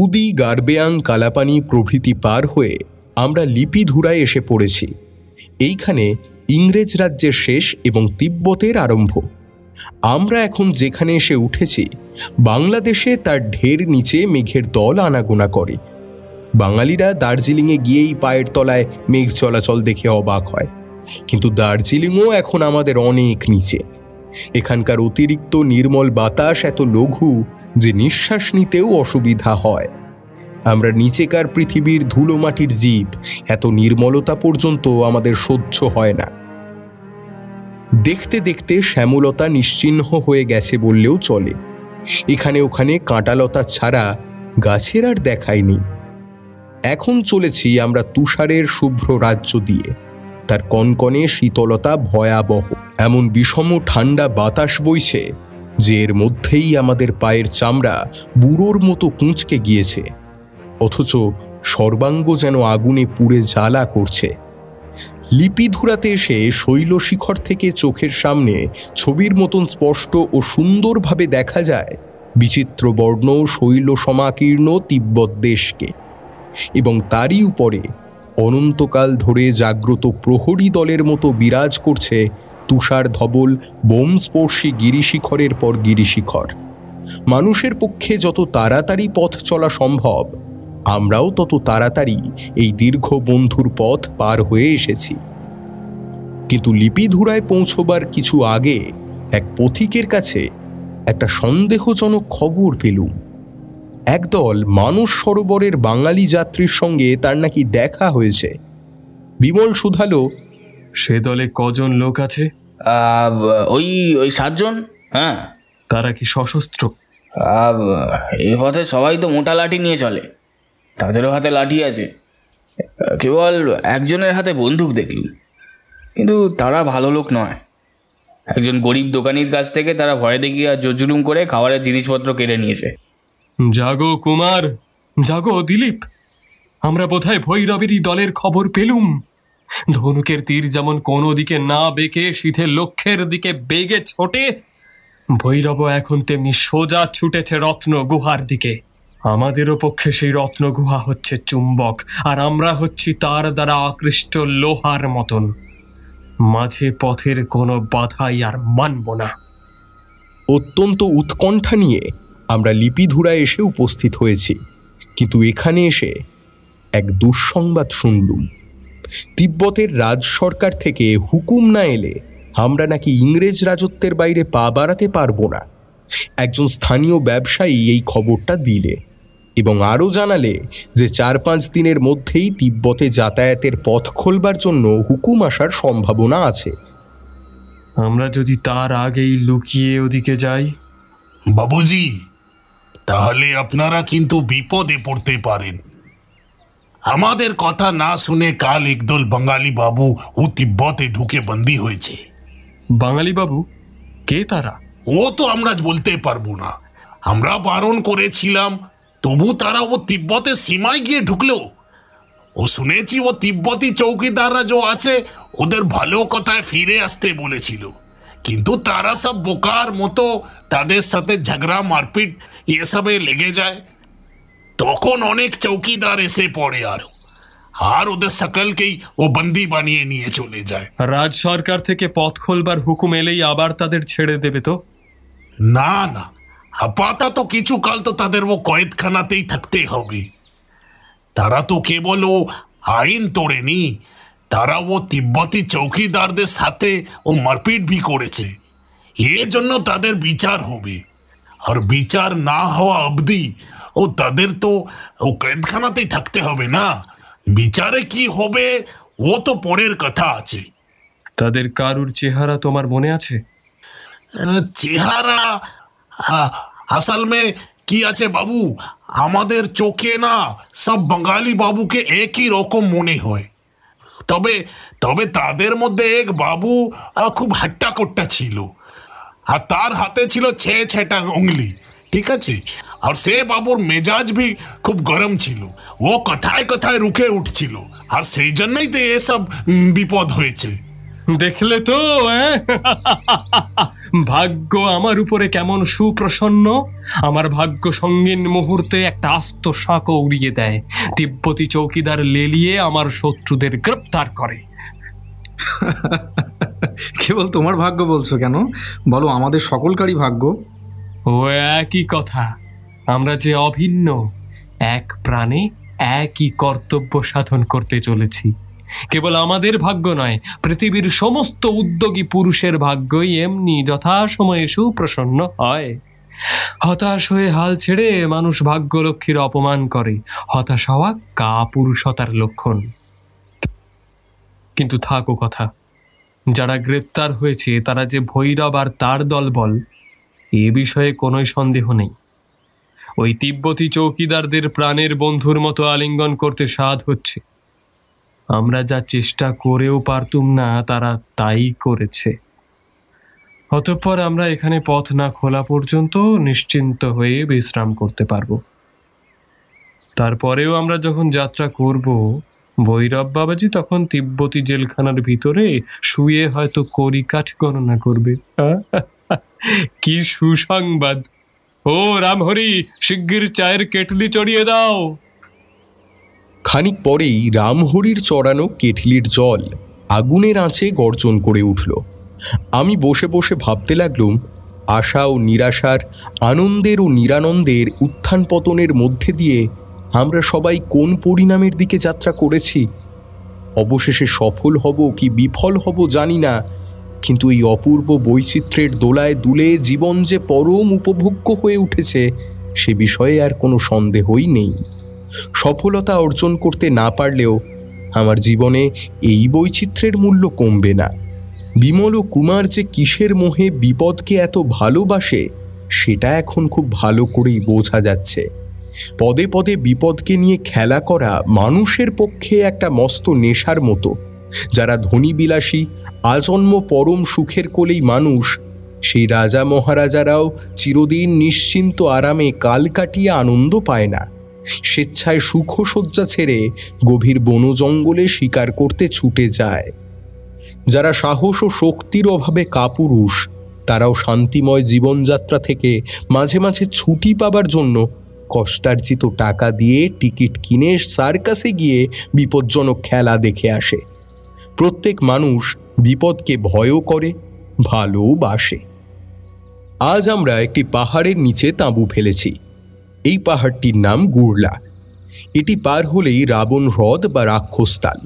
Buddy, গারবেয়াং, Kalapani প্রভৃতি পার হয়ে আমরা লিপিধুরায় এসে পড়েছি। এইখানে ইংরেজ রাজ্যের শেষ এবং তিব্বতের আরম্ভ। আমরা এখন যেখানে এসে উঠেছি, বাংলাদেশে তার ঢের নিচে মেঘের দল আনাগোনা করে। বাঙালিরা দার্জিলিংয়ে গিয়েই পায়ের তলায় মেঘ চলাচল দেখে অবাক হয়, কিন্তু দার্জিলিংও এখন আমাদের অনেক নিচে। এখানকার অতিরিক্ত নির্মল বাতাস এত লঘু যে নিঃশ্বাস নিতেও অসুবিধা হয়। আমরা নিচেকার পৃথিবীর ধুলোমাটির জীব, এত নির্মলতা পর্যন্ত আমাদের সহ্য হয় না। দেখতে দেখতে শ্যামলতা নিশ্চিহ্ন হয়ে গেছে বললেও চলে। এখানে ওখানে কাঁটালতা ছাড়া গাছের আর দেখায়নি। এখন চলেছি আমরা তুষারের শুভ্র রাজ্য দিয়ে। তার কনকনে শীতলতা ভয়াবহ। এমন বিষম ঠান্ডা বাতাস বইছে যে এর মধ্যেই আমাদের পায়ের চামড়া বুড়োর মতো কুঁচকে গিয়েছে, অথচ সর্বাঙ্গ যেন আগুনে পুড়ে জ্বালা করছে। লিপিধুরাতে এসে শৈলশিখর থেকে চোখের সামনে ছবির মতন স্পষ্ট ও সুন্দরভাবে দেখা যায় বিচিত্র বর্ণ শৈল সমাকীর্ণ তিব্বত দেশকে, এবং তারই উপরে অনন্তকাল ধরে জাগ্রত প্রহরী দলের মতো বিরাজ করছে তুষার ধবল বোমস্পর্শী গিরিশিখরের পর গিরিশিখর। মানুষের পক্ষে যত তাড়াতাড়ি পথ চলা সম্ভব, আমরাও তত তাড়াতাড়ি এই দীর্ঘ বন্ধুর পথ পার হয়ে এসেছি। কিন্তু লিপিধুরায় পৌঁছবার কিছু আগে এক পথিকের কাছে একটা সন্দেহজনক খবর পেলুম। একদল মানস সরোবরের বাঙালি যাত্রীর সঙ্গে তার নাকি দেখা হয়েছে। বিমল শুধালো, সে দলে কজন লোক আছে? ওই 7 জন। হ্যাঁ। তারা কি সশস্ত্র? এই পথে সবাই তো মোটা লাঠি নিয়ে চলে, তাদেরও হাতে লাঠি আছে। কেবল একজনের হাতে বন্দুক দেখলুম, কিন্তু তারা ভালো লোক নয়। একজন গরিব দোকানির কাছ থেকে তারা ভয় দেখিয়ে আর জোর করে খাবারের জিনিসপত্র কেড়ে নিয়েছে। জাগো কুমার, জাগো দিলীপ, আমরা বোধহয় ভৈরবেরই দলের খবর পেলুম। ধনুকের তীর যেমন কোনো দিকে না বেঁকে সিধে লক্ষ্যের দিকে বেগে ছোটে, ভৈরব এখন তেমনি সোজা ছুটেছে রত্ন গুহার দিকে। আমাদেরও পক্ষে সেই রত্ন গুহা হচ্ছে চুম্বক, আর আমরা হচ্ছি তার দ্বারা আকৃষ্ট লোহার মতন। মাঝে পথের কোনো বাধাই আর মানব না। অত্যন্ত উৎকণ্ঠা নিয়ে আমরা লিপিধুরায় এসে উপস্থিত হয়েছি, কিন্তু এখানে এসে এক দুঃসংবাদ শুনলুম। তিব্বতের রাজ সরকার থেকে হুকুম না এলে আমরা নাকি ইংরেজ রাজত্বের বাইরে পা বাড়াতে পারবো না। একজন স্থানীয় ব্যবসায়ী এই খবরটা দিলে এবং আরও জানালে যে 4-5 দিনের মধ্যেই তিব্বতে যাতায়াতের পথ খোলবার জন্য হুকুম আসার সম্ভাবনা আছে। আমরা যদি তার আগেই লুকিয়ে ওদিকে যাই? বাবুজি, তাহলে আপনারা কিন্তু বিপদে পড়তে পারেন। আমাদের কথা না শুনে কাল একদল বাঙালি বাবু ও তিব্বতে ঢুকে বন্দী হয়েছে। বাঙালি বাবু কে তারা? ও তো আমরা বলতে পারবো না। আমরা বারণ করেছিলাম, তবু তারা ও তিব্বতের সীমায় গিয়ে ঢুকলো। ও শুনেছি ও তিব্বতী চৌকিদাররা যে আছে ওদের ভালো কথায় ফিরে আসতে বলেছিল, কিন্তু তারা সব বোকার মতো তাদের সাথে ঝগড়া মারপিট এসবে লেগে যায়। তখন অনেক চৌকিদার এসে পড়ে আর ওদের সকলকেই ও বন্দি বানিয়ে নিয়ে চলে যায়। রাজ সরকার থেকে পথ খোলবার হুকুম এলেই আবার তাদের ছেড়ে দেবে তো? না না, আপাতত কিছু কাল তো তাদের ও কয়েদখানাতেই থাকতে হবে। তারা তো কেবল ও আইন তোড়েনি, তারা ও তিব্বতী চৌকিদারদের সাথে ও মারপিট ভি করেছে। এর জন্য তাদের বিচার হবে, আর বিচার না হওয়া অবধি ও তাদের তো ও কয়েদখানাতেই থাকতে হবে না। বিচারে কি হবে ও তো পরের কথা আছে। তাদের কারুর চেহারা তোমার মনে আছে? চেহারা আসল মে কি আছে বাবু, আমাদের চোখে না সব বাঙালি বাবুকে একই রকম মনে হয়। তবে তবে তাদের মধ্যে এক বাবু খুব হাট্টা কোট্টা ছিল, আর তার হাতে ছিল 6-6টা উঙ্গলি, ঠিক আছে? আর সে বাবুর মেজাজ ভি খুব গরম ছিল, ও কথায় কথায় রুখে উঠছিল, আর সেই জন্যই তো এসব বিপদ হয়েছে। দেখলে তো ভাগ্য আমার উপরে কেমন সুপ্রসন্ন। আমার ভাগ্য সঙ্গীন মুহূর্তে একটা আস্ত শাঁকও উড়িয়ে দেয়। তিব্বতী চৌকিদার লেলিয়ে আমার শত্রুদের গ্রেপ্তার করে। কেবল তোমার ভাগ্য বলছো কেন? বলো আমাদের সকলকারই ভাগ্য। ও একই কথা। আমরা যে অভিন্ন, এক প্রাণে একই কর্তব্য সাধন করতে চলেছি। কেবল আমাদের ভাগ্য নয়, পৃথিবীর সমস্ত উদ্যোগী পুরুষের ভাগ্যই এমনি যথাসময়ে সুপ্রসন্ন হয়। হতাশ হয়ে হাল ছেড়ে মানুষ ভাগ্যলক্ষ্মীর অপমান করে। হতাশ হওয়া কাপুরুষতার লক্ষণ। কিন্তু থাকো কথা, যারা গ্রেপ্তার হয়েছে তারা যে ভৈরব আর তার দলবল, এ বিষয়ে কোনোই সন্দেহ নেই। ওই তিব্বতী চৌকিদারদের প্রাণের বন্ধুর মতো আলিঙ্গন করতে সাধ হচ্ছে। আমরা যা চেষ্টা করেও পারতুম না, তারা তাই করেছে। অতঃপর আমরা এখানে পথ না খোলা পর্যন্ত নিশ্চিন্ত হয়ে বিশ্রাম করতে পারবো। তারপরেও আমরা যখন যাত্রা করব, ভৈরব বাবাজি তখন তিব্বতী জেলখানার ভিতরে শুয়ে হয়তো কড়িকাঠ গণনা করবে। কি সুসংবাদ! ও রামহরি, শিগগির চায়ের কেটলি চড়িয়ে দাও। খানিক পরেই রামহরির চড়ানো কেটলির জল আগুনের আঁচে গর্জন করে উঠল। আমি বসে বসে ভাবতে লাগলুম, আশা ও নিরাশার, আনন্দের ও নিরানন্দের উত্থান পতনের মধ্যে দিয়ে আমরা সবাই কোন পরিণামের দিকে যাত্রা করেছি। অবশেষে সফল হব কি বিফল হব জানি না, কিন্তু এই অপূর্ব বৈচিত্র্যের দোলায় দুলে জীবন যে পরম উপভোগ্য হয়ে উঠেছে সে বিষয়ে আর কোনো সন্দেহই নেই। সফলতা অর্জন করতে না পারলেও আমার জীবনে এই বৈচিত্র্যের মূল্য কমবে না। বিমল ও কুমার যে কিসের মোহে বিপদকে এত ভালোবাসে সেটা এখন খুব ভালো করেই বোঝা যাচ্ছে। পদে পদে বিপদকে নিয়ে খেলা করা মানুষের পক্ষে একটা মস্ত নেশার মতো। যারা ধনী বিলাসী, আজন্ম পরম সুখের কোলেই মানুষ, সেই রাজা মহারাজারাও চিরদিন নিশ্চিন্ত আরামে কাল কাটিয়ে আনন্দ পায় না। স্বেচ্ছায় সুখসজ্জা ছেড়ে গভীর বন জঙ্গলে শিকার করতে ছুটে যায়। যারা সাহস ও শক্তির অভাবে কাপুরুষ, তারাও শান্তিময় জীবনযাত্রা থেকে মাঝে মাঝে ছুটি পাবার জন্য কষ্টার্জিত টাকা দিয়ে টিকিট কিনে সার্কাসে গিয়ে বিপজ্জনক খেলা দেখে আসে। প্রত্যেক মানুষ বিপদকে ভয়ও করে, ভালোবাসে। আজ আমরা একটি পাহাড়ের নিচে তাঁবু ফেলেছি। এই পাহাড়টির নাম গুড়লা। এটি পার হলেই রাবণ হ্রদ বা রাক্ষসতাল।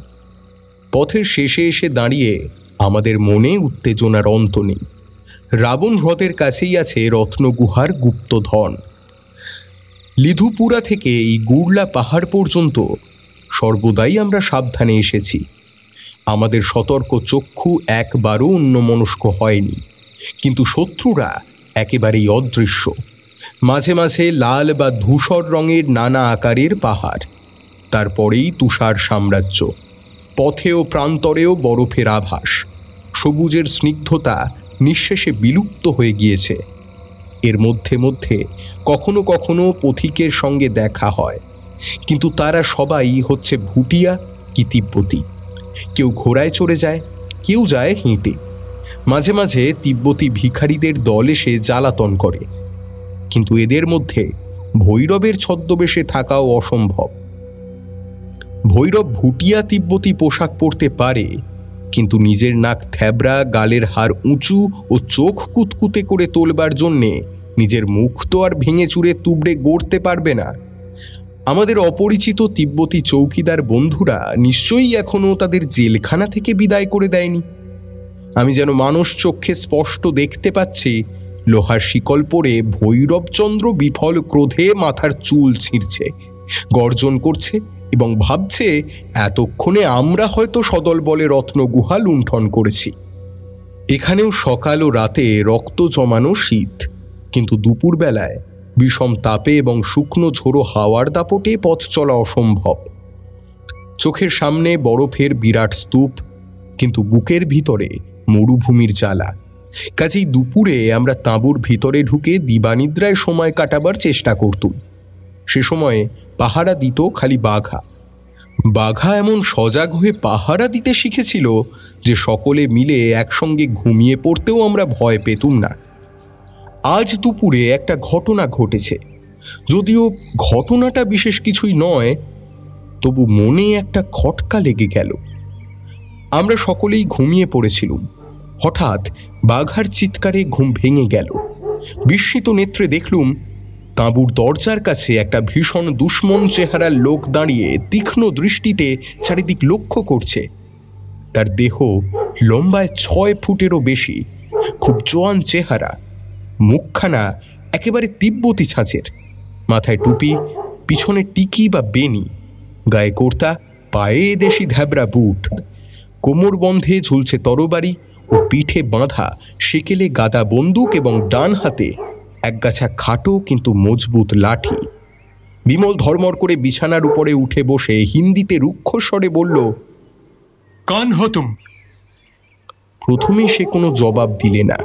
পথের শেষে এসে দাঁড়িয়ে আমাদের মনে উত্তেজনার অন্ত নেই। রাবণ হ্রদের কাছেই আছে রত্নগুহার গুপ্তধন। লিধুপুরা থেকে এই গুড়লা পাহাড় পর্যন্ত সর্বদাই আমরা সাবধানে এসেছি। আমাদের সতর্ক চক্ষু একবারও অন্যমনস্ক হয়নি, কিন্তু শত্রুরা একেবারেই অদৃশ্য। মাঝে মাঝে লাল বা ধূসর রঙের নানা আকারের পাহাড়, তারপরেই তুষার সাম্রাজ্য। পথে ও প্রান্তরেও বরফের আভাস। সবুজের স্নিগ্ধতা নিঃশেষে বিলুপ্ত হয়ে গিয়েছে। এর মধ্যে মধ্যে কখনো কখনো পথিকের সঙ্গে দেখা হয়, কিন্তু তারা সবাই হচ্ছে ভুটিয়া কি তিব্বতী। কেউ ঘোড়ায় চড়ে যায়, কেউ যায় হেঁটে। মাঝে মাঝে তিব্বতী ভিখারিদের দল এসে জ্বালাতন করে, কিন্তু এদের মধ্যে ভৈরবের ছদ্মবেশে থাকাও অসম্ভব। ভৈরব ভুটিয়া তিব্বতী পোশাক পরতে পারে, কিন্তু নিজের নাক থ্যাবড়া, গালের হাড় উঁচু ও চোখ কুতকুতে করে তোলবার জন্যে নিজের মুখ তো আর ভেঙে চুরে তুবড়ে গড়তে পারবে না। আমাদের অপরিচিত তিব্বতী চৌকিদার বন্ধুরা নিশ্চয়ই এখনও তাদের জেলখানা থেকে বিদায় করে দেয়নি। আমি যেন মানুষ চক্ষে স্পষ্ট দেখতে পাচ্ছি, লোহার শিকল পরে ভৈরবচন্দ্র বিফল ক্রোধে মাথার চুল ছিঁড়ছে, গর্জন করছে এবং ভাবছে এতক্ষণে আমরা হয়তো সদল বলে রত্নগুহা লুণ্ঠন করেছি। এখানেও সকাল ও রাতে রক্ত জমানো শীত, কিন্তু দুপুরবেলায় বিষম তাপে এবং শুকনো ঝোড়ো হাওয়ার দাপটে পথ চলা অসম্ভব। চোখের সামনে বরফের বিরাট স্তূপ, কিন্তু বুকের ভিতরে মরুভূমির জ্বালা। কাজেই দুপুরে আমরা তাঁবুর ভিতরে ঢুকে দিবানিদ্রায় সময় কাটাবার চেষ্টা করতুম। সে সময়ে পাহারা দিত খালি বাঘা। বাঘা এমন সজাগ হয়ে পাহারা দিতে শিখেছিল যে সকলে মিলে একসঙ্গে ঘুমিয়ে পড়তেও আমরা ভয় পেতুম না। আজ দুপুরে একটা ঘটনা ঘটেছে, যদিও ঘটনাটা বিশেষ কিছুই নয়, তবু মনে একটা খটকা লেগে গেল। আমরা সকলেই ঘুমিয়ে পড়েছিলুম। হঠাৎ বাঘার চিৎকারে ঘুম ভেঙে গেল। বিস্মিত নেত্রে দেখলুম তাঁবুর দরজার কাছে একটা ভীষণ দুশ্মন চেহারার লোক দাঁড়িয়ে তীক্ষ্ণ দৃষ্টিতে চারিদিক লক্ষ্য করছে। তার দেহ লম্বায় 6 ফুটেরও বেশি, খুব জোয়ান চেহারা, মুখখানা একেবারে তিব্বতী ছাঁচের, মাথায় টুপি, পিছনে টিকি বা বেনি, গায়ে কুর্তা, পায়ে দেশি ধ্যাবরা বুট, কোমর বন্ধে ঝুলছে তরবারি ও পিঠে বাঁধা সেকেলে গাদা বন্দুক এবং ডান হাতে একগাছা খাটো কিন্তু মজবুত লাঠি। বিমল ধর্মর করে বিছানার উপরে উঠে বসে হিন্দিতে রুক্ষ স্বরে বলল, কন হো তুম? প্রথমে সে কোনো জবাব দিলে না।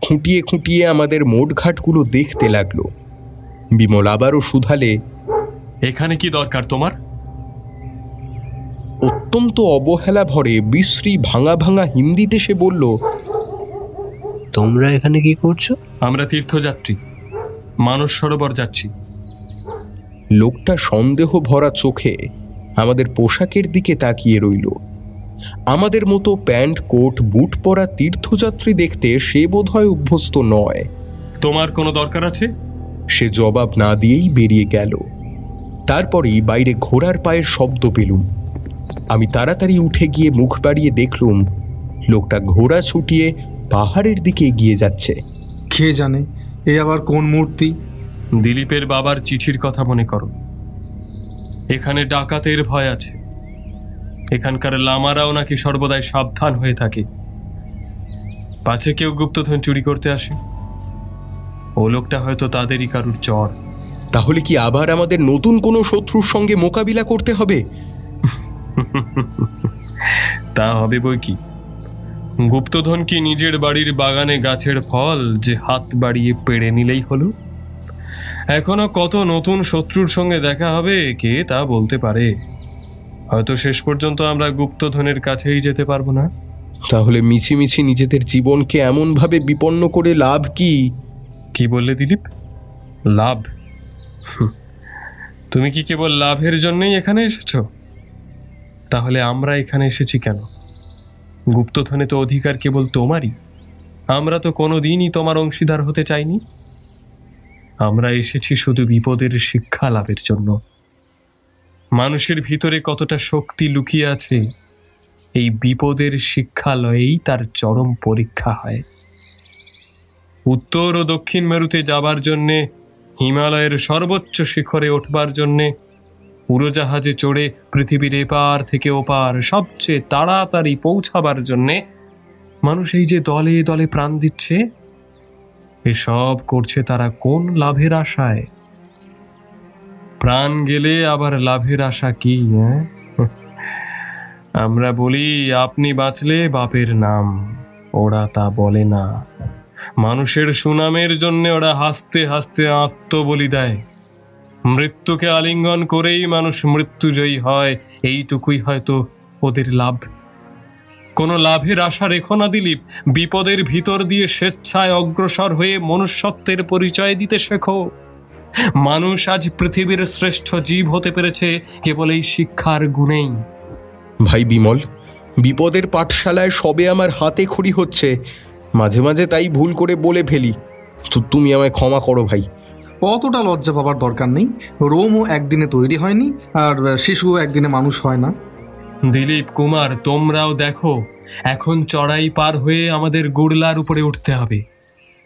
খুঁটিয়ে খুঁটিয়ে আমাদের মোটঘাটগুলো দেখতে লাগলো। বিমল আবারও শুধালে, এখানে কি দরকার তোমার? অত্যন্ত অবহেলা ভরে বিশ্রী ভাঙা ভাঙা হিন্দিতে সে বলল, তোমরা এখানে কি করছো? আমরা তীর্থযাত্রী, মানস সরোবর যাচ্ছি। লোকটা সন্দেহ ভরা চোখে আমাদের পোশাকের দিকে তাকিয়ে রইল। আমাদের মতো প্যান্ট কোট বুট পরা তীর্থযাত্রী দেখতে সে বোধহয় অভ্যস্ত নয়। তোমার কোনো দরকার আছে? সে জবাব না দিয়েই বেরিয়ে গেল। তারপরেই বাইরে ঘোড়ার পায়ের শব্দ পেলুম। আমি তাড়াতাড়ি উঠে গিয়ে মুখ বাড়িয়ে দেখলুম লোকটা ঘোড়া ছুটিয়ে পাহাড়ের দিকে এগিয়ে যাচ্ছে। কে জানে এ আবার কোন মূর্তি? দিলীপের বাবার চিঠির কথা মনে করো। এখানে ডাকাতের ভয় আছে। এখানকার লামারাও নাকি সর্বদাই সাবধান হয়ে থাকে। পাছে কেউ গুপ্তধন চুরি করতে আসে। ও লোকটা হয়তো তাদেরই কারুর চর। তাহলে কি আবার আমাদের নতুন কোনো শত্রুর সঙ্গে মোকাবিলা করতে হবে? তা হবে বই কি। গুপ্তধন কি নিজের বাড়ির বাগানে গাছের ফল যে হাত বাড়িয়ে পেড়ে নিলেই হলো? এখনো কত নতুন শত্রুর সঙ্গে দেখা হবে কে তা বলতে পারে। হয়তো শেষ পর্যন্ত আমরা গুপ্তধনের কাছেই যেতে পারবো না। তাহলে মিছিমিছি নিজেদের জীবনকে এমনভাবে বিপন্ন করে লাভ কি? কি বললে দিলীপ? লাভ? তুমি কি কেবল লাভের জন্যই এখানে এসেছো? তাহলে আমরা এখানে এসেছি কেন? গুপ্তধনে তো অধিকার কেবল তোমারই। আমরা তো কোনোদিনই তোমার অংশীদার হতে চাইনি। আমরা এসেছি শুধু বিপদের শিক্ষা লাভের জন্য। মানুষের ভিতরে কতটা শক্তি লুকিয়ে আছে, এই বিপদের শিক্ষা লয়েই তার চরম পরীক্ষা হয়। উত্তর ও দক্ষিণ মেরুতে যাবার জন্যে, হিমালয়ের সর্বোচ্চ শিখরে উঠবার জন্যে, উড়োজাহাজে চড়ে পৃথিবীর এপার থেকে ওপার সবচেয়ে তাড়াতাড়ি পৌঁছাবার জন্যে মানুষ এই যে দলে দলে প্রাণ দিচ্ছে, এসব করছে তারা কোন লাভের আশায়? প্রাণ গেলে আবার লাভের আশা কি? আমরা বলি আপনি বাঁচলে বাপের নাম, ওরা তা বলে না। মানুষের সুনামের জন্য ওরা হাসতে হাসতে আত্মবলি দেয়। মৃত্যুকে আলিঙ্গন করেই মানুষ মৃত্যুজয়ী হয়, এইটুকুই হয়তো ওদের লাভ। কোনো লাভের আশা রেখো না দিলীপ। বিপদের ভিতর দিয়ে স্বেচ্ছায় অগ্রসর হয়ে মনুষ্যত্বের পরিচয় দিতে শেখো। মানুষ আজ পৃথিবীর শ্রেষ্ঠ জীব হতে পেরেছে কেবল এই শিক্ষার গুণেই। ভাই বিমল, বিপদের পাঠশালায় সবে আমার হাতে খড়ি হচ্ছে, মাঝে মাঝে তাই ভুল করে বলে ফেলি। তো তুমি আমায় ক্ষমা করো ভাই। অতটা লজ্জা পাবার দরকার নেই। রোমও একদিনে তৈরি হয়নি, আর শিশুও একদিনে মানুষ হয় না। দিলীপ কুমার, তোমরাও দেখো, এখন চড়াই পার হয়ে আমাদের গুড়লার উপরে উঠতে হবে।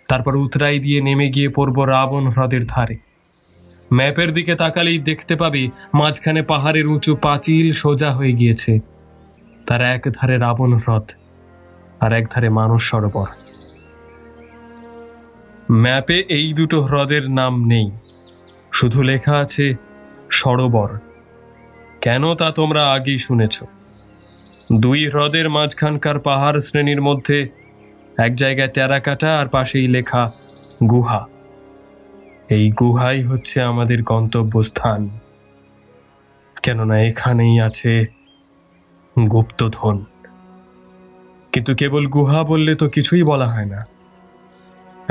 তারপর উতরাই দিয়ে নেমে গিয়ে পড়ব রাবণ হ্রদের ধারে। ম্যাপের দিকে তাকালেই দেখতে পাবে মাঝখানে পাহাড়ের উঁচু পাঁচিল সোজা হয়ে গিয়েছে। তার এক ধারে রাবণ হ্রদ আর এক ধারে মানস সরোবর। ম্যাপে এই দুটো হ্রদের নাম নেই, শুধু লেখা আছে সরোবর। কেন তা তোমরা আগেই শুনেছ। দুই হ্রদের মাঝখানকার পাহাড় শ্রেণীর মধ্যে এক জায়গায় টেরাকাটা আর পাশেই লেখা গুহা। এই গুহাই হচ্ছে আমাদের গন্তব্যস্থান। কেননা এখানেই আছে গুপ্তধন। কিন্তু কেবল গুহা বললে তো কিছুই বলা হয় না।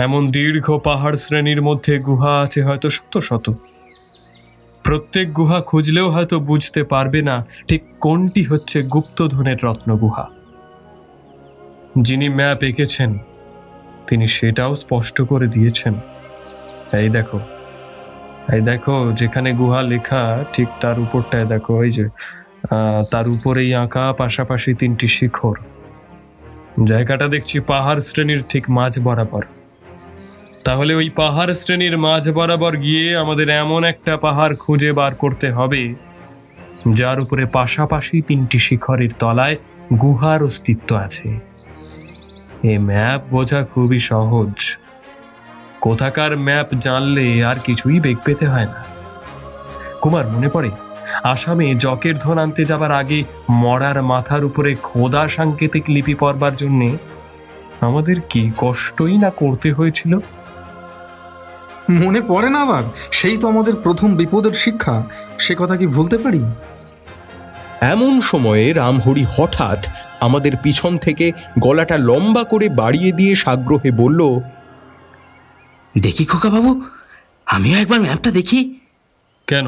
এমন দীর্ঘ পাহাড় শ্রেণীর মধ্যে গুহা আছে হয়তো শত শত। প্রত্যেক গুহা খুঁজলেও হয়তো বুঝতে পারবে না ঠিক কোনটি হচ্ছে গুপ্তধনের রত্ন গুহা। যিনি ম্যাপ এঁকেছেন তিনি সেটাও স্পষ্ট করে দিয়েছেন। এই দেখো, এই দেখো, যেখানে গুহা লেখা ঠিক তার উপরটায় দেখো, এই যে তার উপরেই আঁকা পাশাপাশি 3টি শিখর। জায়গাটা দেখছি পাহাড় শ্রেণীর ঠিক মাঝ বরাবর। তাহলে ওই পাহাড় শ্রেণীর মাঝ বরাবর গিয়ে আমাদের এমন একটা পাহাড় খুঁজে বার করতে হবে যার উপরে পাশাপাশি 3টি শিখরের তলায় গুহার অস্তিত্ব আছে। এই ম্যাপ বোঝা খুবই সহজ। কোথাকার ম্যাপ জানলে আর কিছুই বেগ পেতে হয় না। কুমার, মনে পড়ে আসামে জকের ধন আনতে যাবার আগে মরার মাথার উপরে খোদা সাংকেতিক লিপি পড়বার জন্যে আমাদের কি কষ্টই না করতে হয়েছিল? মনে পড়ে না আবার? সেই তো আমাদের প্রথম বিপদের শিক্ষা, সে কথা কি ভুলতে পারি? এমন সময়ে রামহরি হঠাৎ আমাদের পিছন থেকে গলাটা লম্বা করে বাড়িয়ে দিয়ে সাগ্রহে বলল, দেখি খোকা বাবু, আমিও একবার ম্যাপটা দেখি। কেন,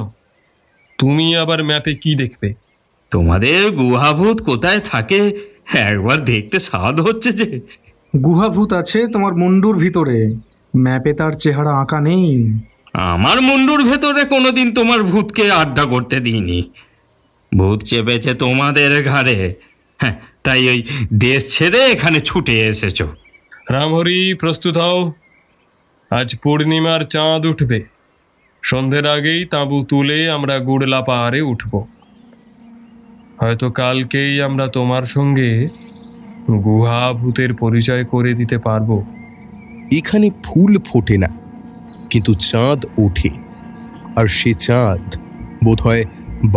তুমি আবার ম্যাপে কি দেখবে? তোমাদের গুহাভূত কোথায় থাকে একবার দেখতে স্বাদ হচ্ছে যে। গুহাভূত আছে তোমার মুন্ডুর ভিতরে, ম্যাপে তার চেহারা আঁকা নেই। আমার মুন্ডুর ভেতরে কোনোদিন তোমার ভূতকে আড্ডা করতে দিইনি। ভূত চেপেছে তোমাদের ঘাড়ে, হ্যাঁ, তাই ওই দেশ ছেড়ে এখানে ছুটে এসেছো। রামহরি, প্রস্তুত হও। আজ পূর্ণিমার চাঁদ উঠবে। সন্ধ্যের আগেই তাঁবু তুলে আমরা গুড়লা পাহাড়ে উঠব। হয়তো কালকেই আমরা তোমার সঙ্গে গুহা ভূতের পরিচয় করে দিতে পারবো। এখানে ফুল ফোটে না, কিন্তু চাঁদ ওঠে, আর সে চাঁদ বোধহয়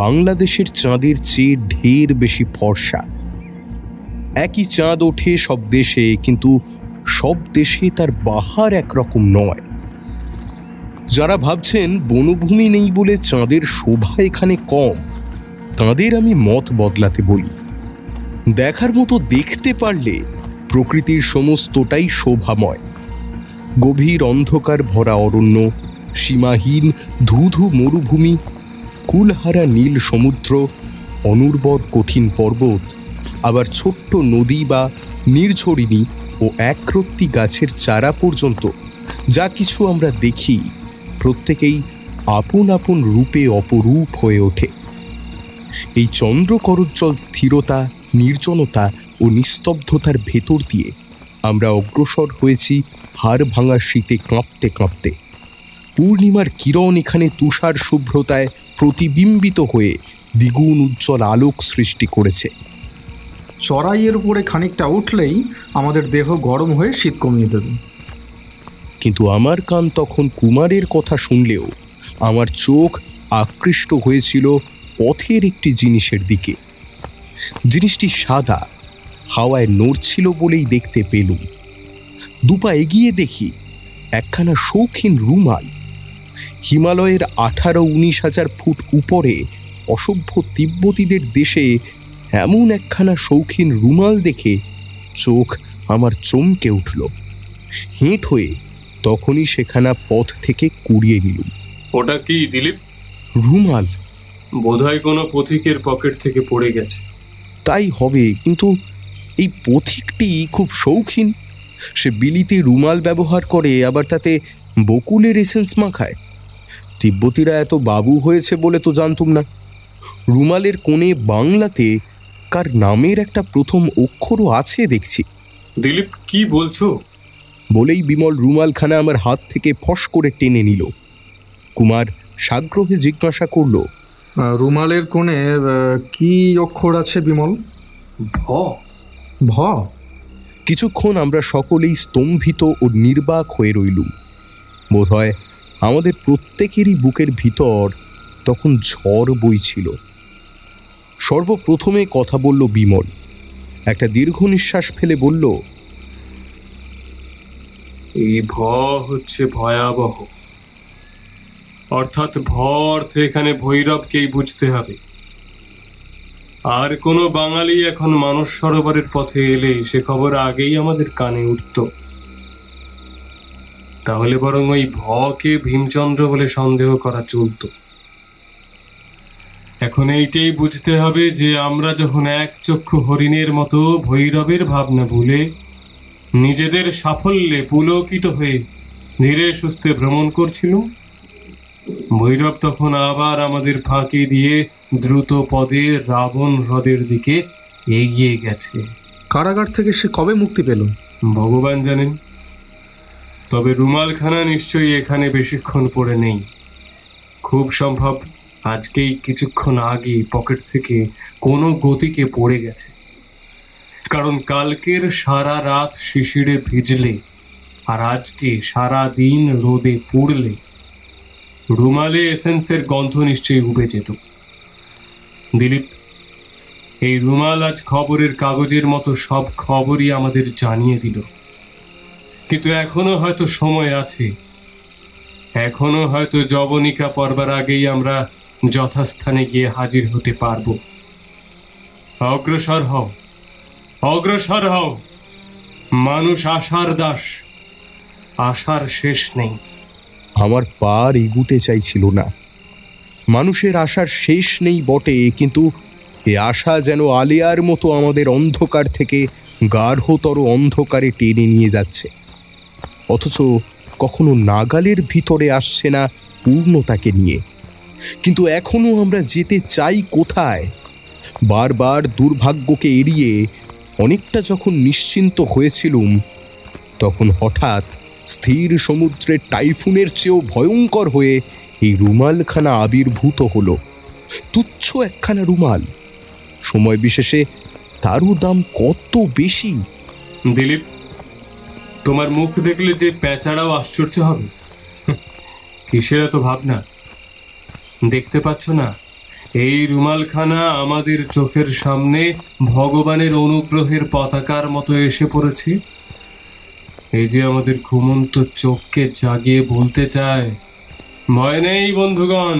বাংলাদেশের চাঁদের চেয়ে ঢের বেশি ফর্সা। একই চাঁদ ওঠে সব দেশে, কিন্তু সব দেশে তার বাহার একরকম নয়। যারা ভাবছেন বনভূমি নেই বলে চাঁদের শোভা এখানে কম, তাঁদের আমি মত বদলাতে বলি। দেখার মতো দেখতে পারলে প্রকৃতির সমস্তটাই শোভাময়। গভীর অন্ধকার ভরা অরণ্য, সীমাহীন ধুধু মরুভূমি, কুলহারা নীল সমুদ্র, অনুর্বর কঠিন পর্বত, আবার ছোট্ট নদী বা নির্ঝরিণী ও একরত্তি গাছের চারা পর্যন্ত যা কিছু আমরা দেখি প্রত্যেকেই আপন আপন রূপে অপরূপ হয়ে ওঠে। এই চন্দ্রকরোজ্জ্বল স্থিরতা, নির্জনতা ও নিস্তব্ধতার ভেতর দিয়ে আমরা অগ্রসর হয়েছি হাড় ভাঙা শীতে কাঁপতে কাঁপতে। পূর্ণিমার কিরণ এখানে তুষার শুভ্রতায় প্রতিবিম্বিত হয়ে দ্বিগুণ উজ্জ্বল আলোক সৃষ্টি করেছে। চড়াইয়ের উপরে খানিকটা উঠলেই আমাদের দেহ গরম হয়ে শীত কমিয়ে দেবে। কিন্তু আমার কান তখন কুমারের কথা শুনলেও আমার চোখ আকৃষ্ট হয়েছিল পথের একটি জিনিসের দিকে। জিনিসটি সাদা, হাওয়ায় নড়ছিল বলেই দেখতে পেলুম। দুপা এগিয়ে দেখি একখানা শৌখিন রুমাল। হিমালয়ের 18-19 হাজার ফুট উপরে অসভ্য তিব্বতীদের দেশে এমন একখানা শৌখিন রুমাল দেখে চোখ আমার চমকে উঠল। হেঁট হয়ে তখনই সেখানা পথ থেকে কুড়িয়ে নিলুম। ওটা কি দিলীপ? রুমাল। বোধহয় কোনো পথিকের পকেট থেকে পড়ে গেছে। তাই হবে, কিন্তু এই পথিকটি খুব শৌখিন। সে বিলিতে রুমাল ব্যবহার করে, আবার তাতে বকুলের এসেন্স মাখায়। তিব্বতীরা এত বাবু হয়েছে বলে তো জানতুম না। রুমালের কোণে বাংলাতে কার নামের একটা প্রথম অক্ষরও আছে দেখছি। দিলীপ, কি বলছো? বলেই বিমল রুমালখানা আমার হাত থেকে ফস করে টেনে নিল। কুমার সাগ্রহে জিজ্ঞাসা করল, রুমালের কোণে কি অক্ষর আছে বিমল? ভ। ভ? কিছুক্ষণ আমরা সকলেই স্তম্ভিত ও নির্বাক হয়ে রইলুম। বোধহয় আমাদের প্রত্যেকেরই বুকের ভিতর তখন ঝড় বইছিল। সর্বপ্রথমে কথা বলল বিমল। একটা দীর্ঘ নিঃশ্বাস ফেলে বলল, এই ভ হচ্ছে ভয়াবহ, অর্থাৎ ভ অর্থে এখানে ভৈরবকেই বুঝতে হবে। আর কোনো বাঙালি এখন মানস সরোবরের পথে এলে সে খবর আগেই আমাদের কানে উঠত। তাহলে বরং ওই ভকে ভীমচন্দ্র বলে সন্দেহ করা চলত। এখন এইটাই বুঝতে হবে যে আমরা যখন এক চক্ষু হরিণের মতো ভৈরবের ভাবনা ভুলে নিজেদের সাফল্যে পুলকিত হয়ে ধীরে সুস্থে ভ্রমণ করছিলাম, ভৈরব তখন আবার আমাদের ফাঁকি দিয়ে দ্রুত পদে রাবণ হ্রদের দিকে এগিয়ে গেছে। কারাগার থেকে সে কবে মুক্তি পেল? ভগবান জানেন। তবে রুমালখানা নিশ্চয়ই এখানে বেশিক্ষণ পড়ে নেই। খুব সম্ভব আজকেই কিছুক্ষণ আগে পকেট থেকে কোনো গতিকে পড়ে গেছে। কারণ কালকের সারা রাত শিশিরে ভিজলে আর আজকে সারা দিন রোদে পুড়লে রুমালে এসেন্সের গন্ধ নিশ্চয়ই উবে যেত। দিলীপ, এই রুমাল আজ খবরের কাগজের মতো সব খবরই আমাদের জানিয়ে দিল। কিন্তু এখনো হয়তো সময় আছে, এখনো হয়তো যবনিকা পড়বার আগেই আমরা যথাস্থানে গিয়ে হাজির হতে পারব। অগ্রসর হও, অগ্রসর হও। মানুষ আশার দাস, আশার শেষ নেই। আমার পার এগুতে চাইছিল না। মানুষের আশার শেষ নেই বটে, কিন্তু এ আশা যেন আলিয়ার মতো আমাদের অন্ধকার থেকে গাঢ়তর অন্ধকারে টেনে নিয়ে যাচ্ছে, অথচ কখনো নাগালের ভিতরে আসছে না পূর্ণতাকে নিয়ে। কিন্তু এখনো আমরা যেতে চাই কোথায়? বারবার দুর্ভাগ্যকে এড়িয়ে অনেকটা যখন নিশ্চিন্ত হয়েছিলুম, তখন হঠাৎ স্থির সমুদ্রের টাইফুনের চেয়েও ভয়ঙ্কর হয়ে এই রুমালখানা আবির্ভূত হলো। তুচ্ছ একখানা রুমাল, সময় বিশেষে তারও দাম কত বেশি। দিলীপ, তোমার মুখ দেখলে যে পেঁচারাও আশ্চর্য হবে। কিসের এত ভাবনা? দেখতে পাচ্ছ না এই রুমালখানা আমাদের চোখের সামনে ভগবানের অনুগ্রহের পতাকার মতো এসে পড়েছে? এই যে আমাদের ঘুমন্ত চোখকে জাগিয়ে বলতে চায়, ভয় নেই বন্ধুগণ,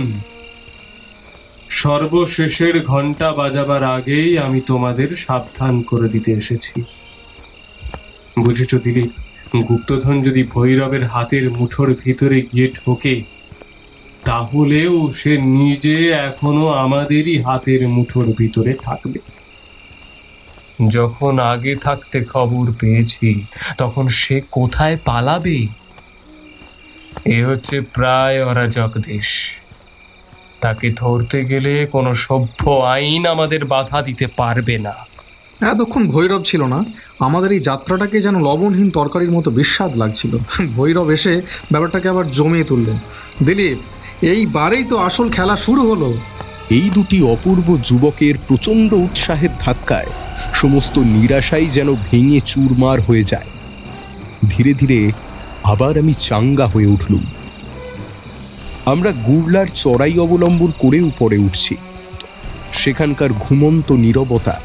সর্বশেষের ঘন্টা বাজাবার আগেই আমি তোমাদের সাবধান করে দিতে এসেছি। বুঝেছ দিলীপ, গুপ্তধন যদি ভৈরবের হাতের মুঠোর ভিতরে গিয়ে ঢোকে, তাহলেও সে নিজে এখনো আমাদেরই হাতের মুঠোর ভিতরে থাকবে। যখন আগে থাকতে খবর পেয়েছি, তখন সে কোথায় পালাবে? এ হচ্ছে প্রায় অরাজক দেশ। তাকে ধরতে গেলে কোনো সভ্য আইন আমাদের বাধা দিতে পারবে না। এতক্ষণ ভৈরব ছিল না, আমাদের এই যাত্রাটাকে যেন লবণহীন তরকারির মতো বিস্বাদ লাগছিল। ভৈরব এসে ব্যাপারটাকে আবার জমিয়ে তুললেন। দিলীপ, এইবারেই তো আসল খেলা শুরু হলো। এই দুটি অপূর্ব যুবকের প্রচণ্ড উৎসাহের ধাক্কায় সমস্ত নিরাশাই যেন ভেঙে চুরমার হয়ে যায়। ধীরে ধীরে আবার আমি চাঙ্গা হয়ে উঠলুম। আমরা গুড়লার চড়াই অবলম্বন করে উপরে উঠছি। সেখানকার ঘুমন্ত নীরবতা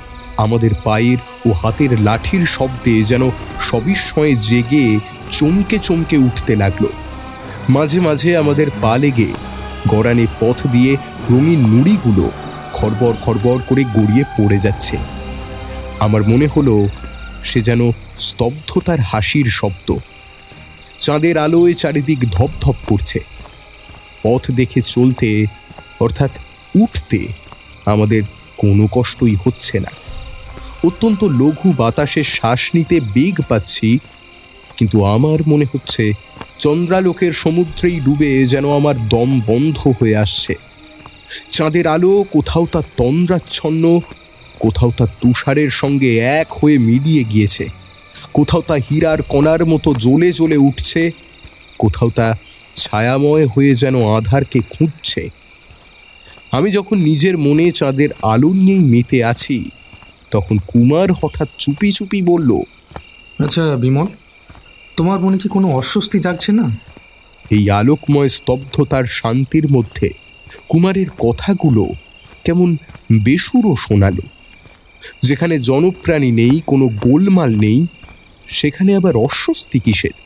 আমাদের পায়ের ও হাতের লাঠির শব্দে যেন সবিস্ময়ে জেগে চমকে চমকে উঠতে লাগলো। মাঝে মাঝে আমাদের পা লেগে গড়ানে পথ দিয়ে রঙিন নুড়িগুলো খড়বড় খড়বড় করে গড়িয়ে পড়ে যাচ্ছে। আমার মনে হলো সে যেন স্তব্ধতার হাসির শব্দ। চাঁদের আলোয় চারিদিক ধপধপ করছে। পথ দেখে চলতে অর্থাৎ উঠতে আমাদের কোনো কষ্টই হচ্ছে না। অত্যন্ত লঘু বাতাসে শ্বাস নিতে বেগ পাচ্ছি, কিন্তু আমার মনে হচ্ছে চন্দ্রালোকের সমুদ্রেই ডুবে যেন আমার দম বন্ধ হয়ে আসছে। চাঁদের আলো কোথাও তা তন্দ্রাচ্ছন্ন, কোথাও তা তুষারের সঙ্গে এক হয়ে মিলিয়ে গিয়েছে, কোথাও তা হীরার কণার মতো জ্বলে জ্বলে উঠছে, কোথাও তা ছায়াময় হয়ে যেন আধারকে খুঁজছে। আমি যখন নিজের মনে চাঁদের আলো নিয়েই মেতে আছি, তখন কুমার হঠাৎ চুপি চুপি বলল, আচ্ছা বিমল, তোমার মনে কি কোনো অস্বস্তি জাগছে না? এই আলোকময় স্তব্ধতার শান্তির মধ্যে কুমারের কথাগুলো কেমন বেসুরো শোনালো। যেখানে জনপ্রাণী নেই, কোনো গোলমাল নেই, সেখানে আবার অস্বস্তি কিসের?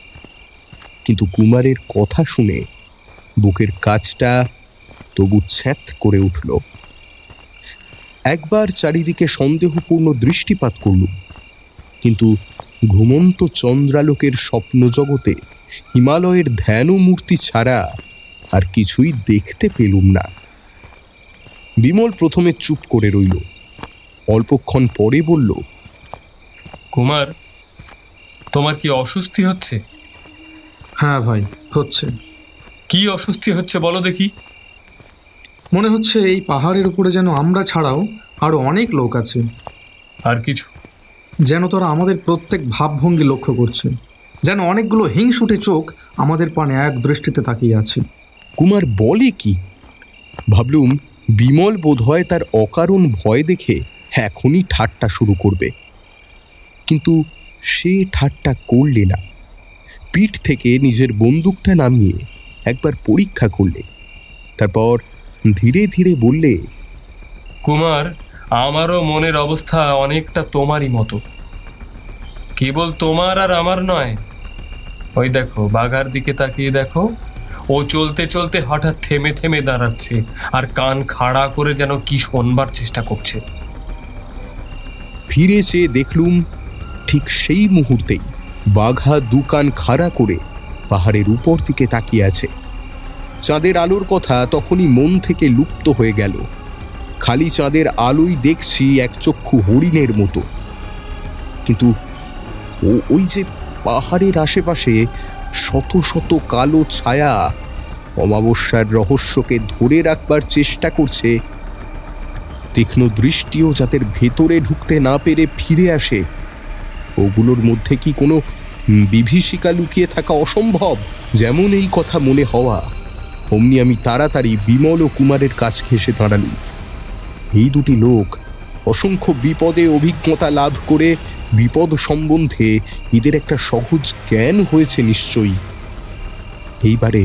কিন্তু কুমারের কথা শুনে বুকের কাছটা তবু ছ্যাঁত করে উঠল। একবার চারিদিকে সন্দেহপূর্ণ দৃষ্টিপাত করল, কিন্তু ঘুমন্ত চন্দ্রালোকের স্বপ্ন জগতে হিমালয়ের ধ্যান ও মূর্তি ছাড়া আর কিছুই দেখতে পেলুম না। বিমল প্রথমে চুপ করে রইল, অল্পক্ষণ পরে বলল, কুমার, তোমার কি অস্বস্তি হচ্ছে? হ্যাঁ ভাই, হচ্ছে। কি অস্বস্তি হচ্ছে বলো দেখি। মনে হচ্ছে এই পাহাড়ের উপরে যেন আমরা ছাড়াও আরো অনেক লোক আছে। আর কিছু? যেন তারা আমাদের প্রত্যেক ভাবভঙ্গি লক্ষ্য করছে, যেন অনেকগুলো হিংসুটে চোখ আমাদের পানে এক দৃষ্টিতে তাকিয়ে আছে। কুমার বলে কি? ভাবলুম বিমল বোধহয় তার অকারণ ভয় দেখে এখনই ঠাট্টা শুরু করবে, কিন্তু সে ঠাট্টা করলে না। পিঠ থেকে নিজের বন্দুকটা নামিয়ে একবার পরীক্ষা করলে, তারপর ধীরে ধীরে বললে, কুমার, আমারও মনের অবস্থা অনেকটা তোমারই মতো। কেবল তোমার আর আমার নয়, ওই দেখো বাঘার দিকে তাকিয়ে দেখো, ও চলতে চলতে হঠাৎ থেমে থেমে দাঁড়াচ্ছে আর কান খাড়া করে যেন কি শোনবার চেষ্টা করছে। ফিরে চেয়ে দেখলুম ঠিক সেই মুহূর্তেই বাঘা দু কান খাড়া করে পাহাড়ের উপর দিকে তাকিয়ে আছে। চাঁদের আলোর কথা তখনই মন থেকে লুপ্ত হয়ে গেল। খালি চাঁদের আলোই দেখছি এক চক্ষু হরিণের মতো, কিন্তু ওই যে পাহাড়ের আশেপাশে শত শত কালো ছায়া অমাবস্যার রহস্যকে ধরে রাখবার চেষ্টা করছে, তীক্ষ্ণ দৃষ্টিও যাদের ভেতরে ঢুকতে না পেরে ফিরে আসে, ওগুলোর মধ্যে কি কোনো বিভীষিকা লুকিয়ে থাকা অসম্ভব? যেমন এই কথা মনে হওয়া, অমনি আমি তাড়াতাড়ি বিমল ও কুমারের কাছ ঘেঁষে দাঁড়ালুম। এই দুটি লোক অসংখ্য বিপদে অভিজ্ঞতা লাভ করে বিপদ সম্বন্ধে এদের একটা সহজ জ্ঞান হয়েছে নিশ্চয়ই। এইবারে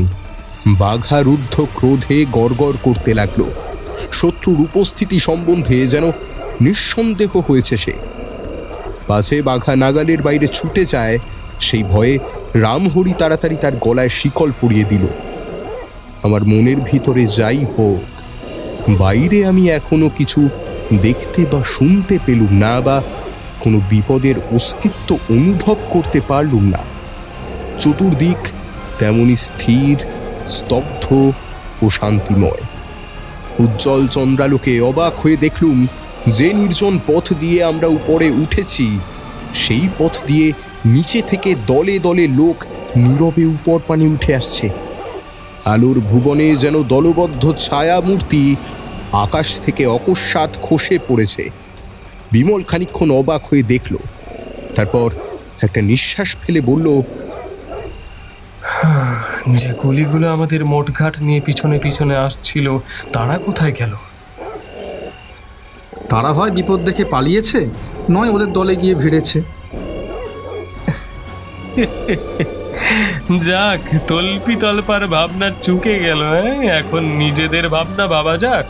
বাঘা রুদ্ধ ক্রোধে গড়গড় করতে লাগলো। শত্রুর উপস্থিতি সম্বন্ধে যেন নিঃসন্দেহ হয়েছে সে। পাছে বাঘা নাগালের বাইরে ছুটে যায়, সেই ভয়ে রামহরি তাড়াতাড়ি তার গলায় শিকল পরিয়ে দিল। আমার মনের ভিতরে যাই হোক, বাইরে আমি এখনো কিছু দেখতে বা শুনতে পেলুম না, বা কোনো বিপদের অস্তিত্ব অনুভব করতে পারলুম না। চতুর্দিক তেমনি স্থির, স্তব্ধ ও শান্তিময়। উজ্জ্বল চন্দ্রালোকে অবাক হয়ে দেখলুম যে নির্জন পথ দিয়ে আমরা উপরে উঠেছি, সেই পথ দিয়ে নিচে থেকে দলে দলে লোক নীরবে উপর পানে উঠে আসছে। আলোর ভুবনে যেন দলবদ্ধ ছায়া মূর্তি আকাশ থেকে অকস্মাৎ খসে পড়েছে। বিমল খানিকক্ষণ অবাক হয়ে দেখল, তারপর একটা নিঃশ্বাস ফেলে বলল, যে গুলিগুলো আমাদের মোটঘাট নিয়ে পিছনে পিছনে আসছিল, তারা কোথায় গেল? তারা হয় বিপদ দেখে পালিয়েছে, নয় ওদের দলে গিয়ে ভিড়েছে। যাক, তল্পি তল্পার ভাবনা চুকে গেল। এখন নিজেদের ভাবনা ভাবা যাক।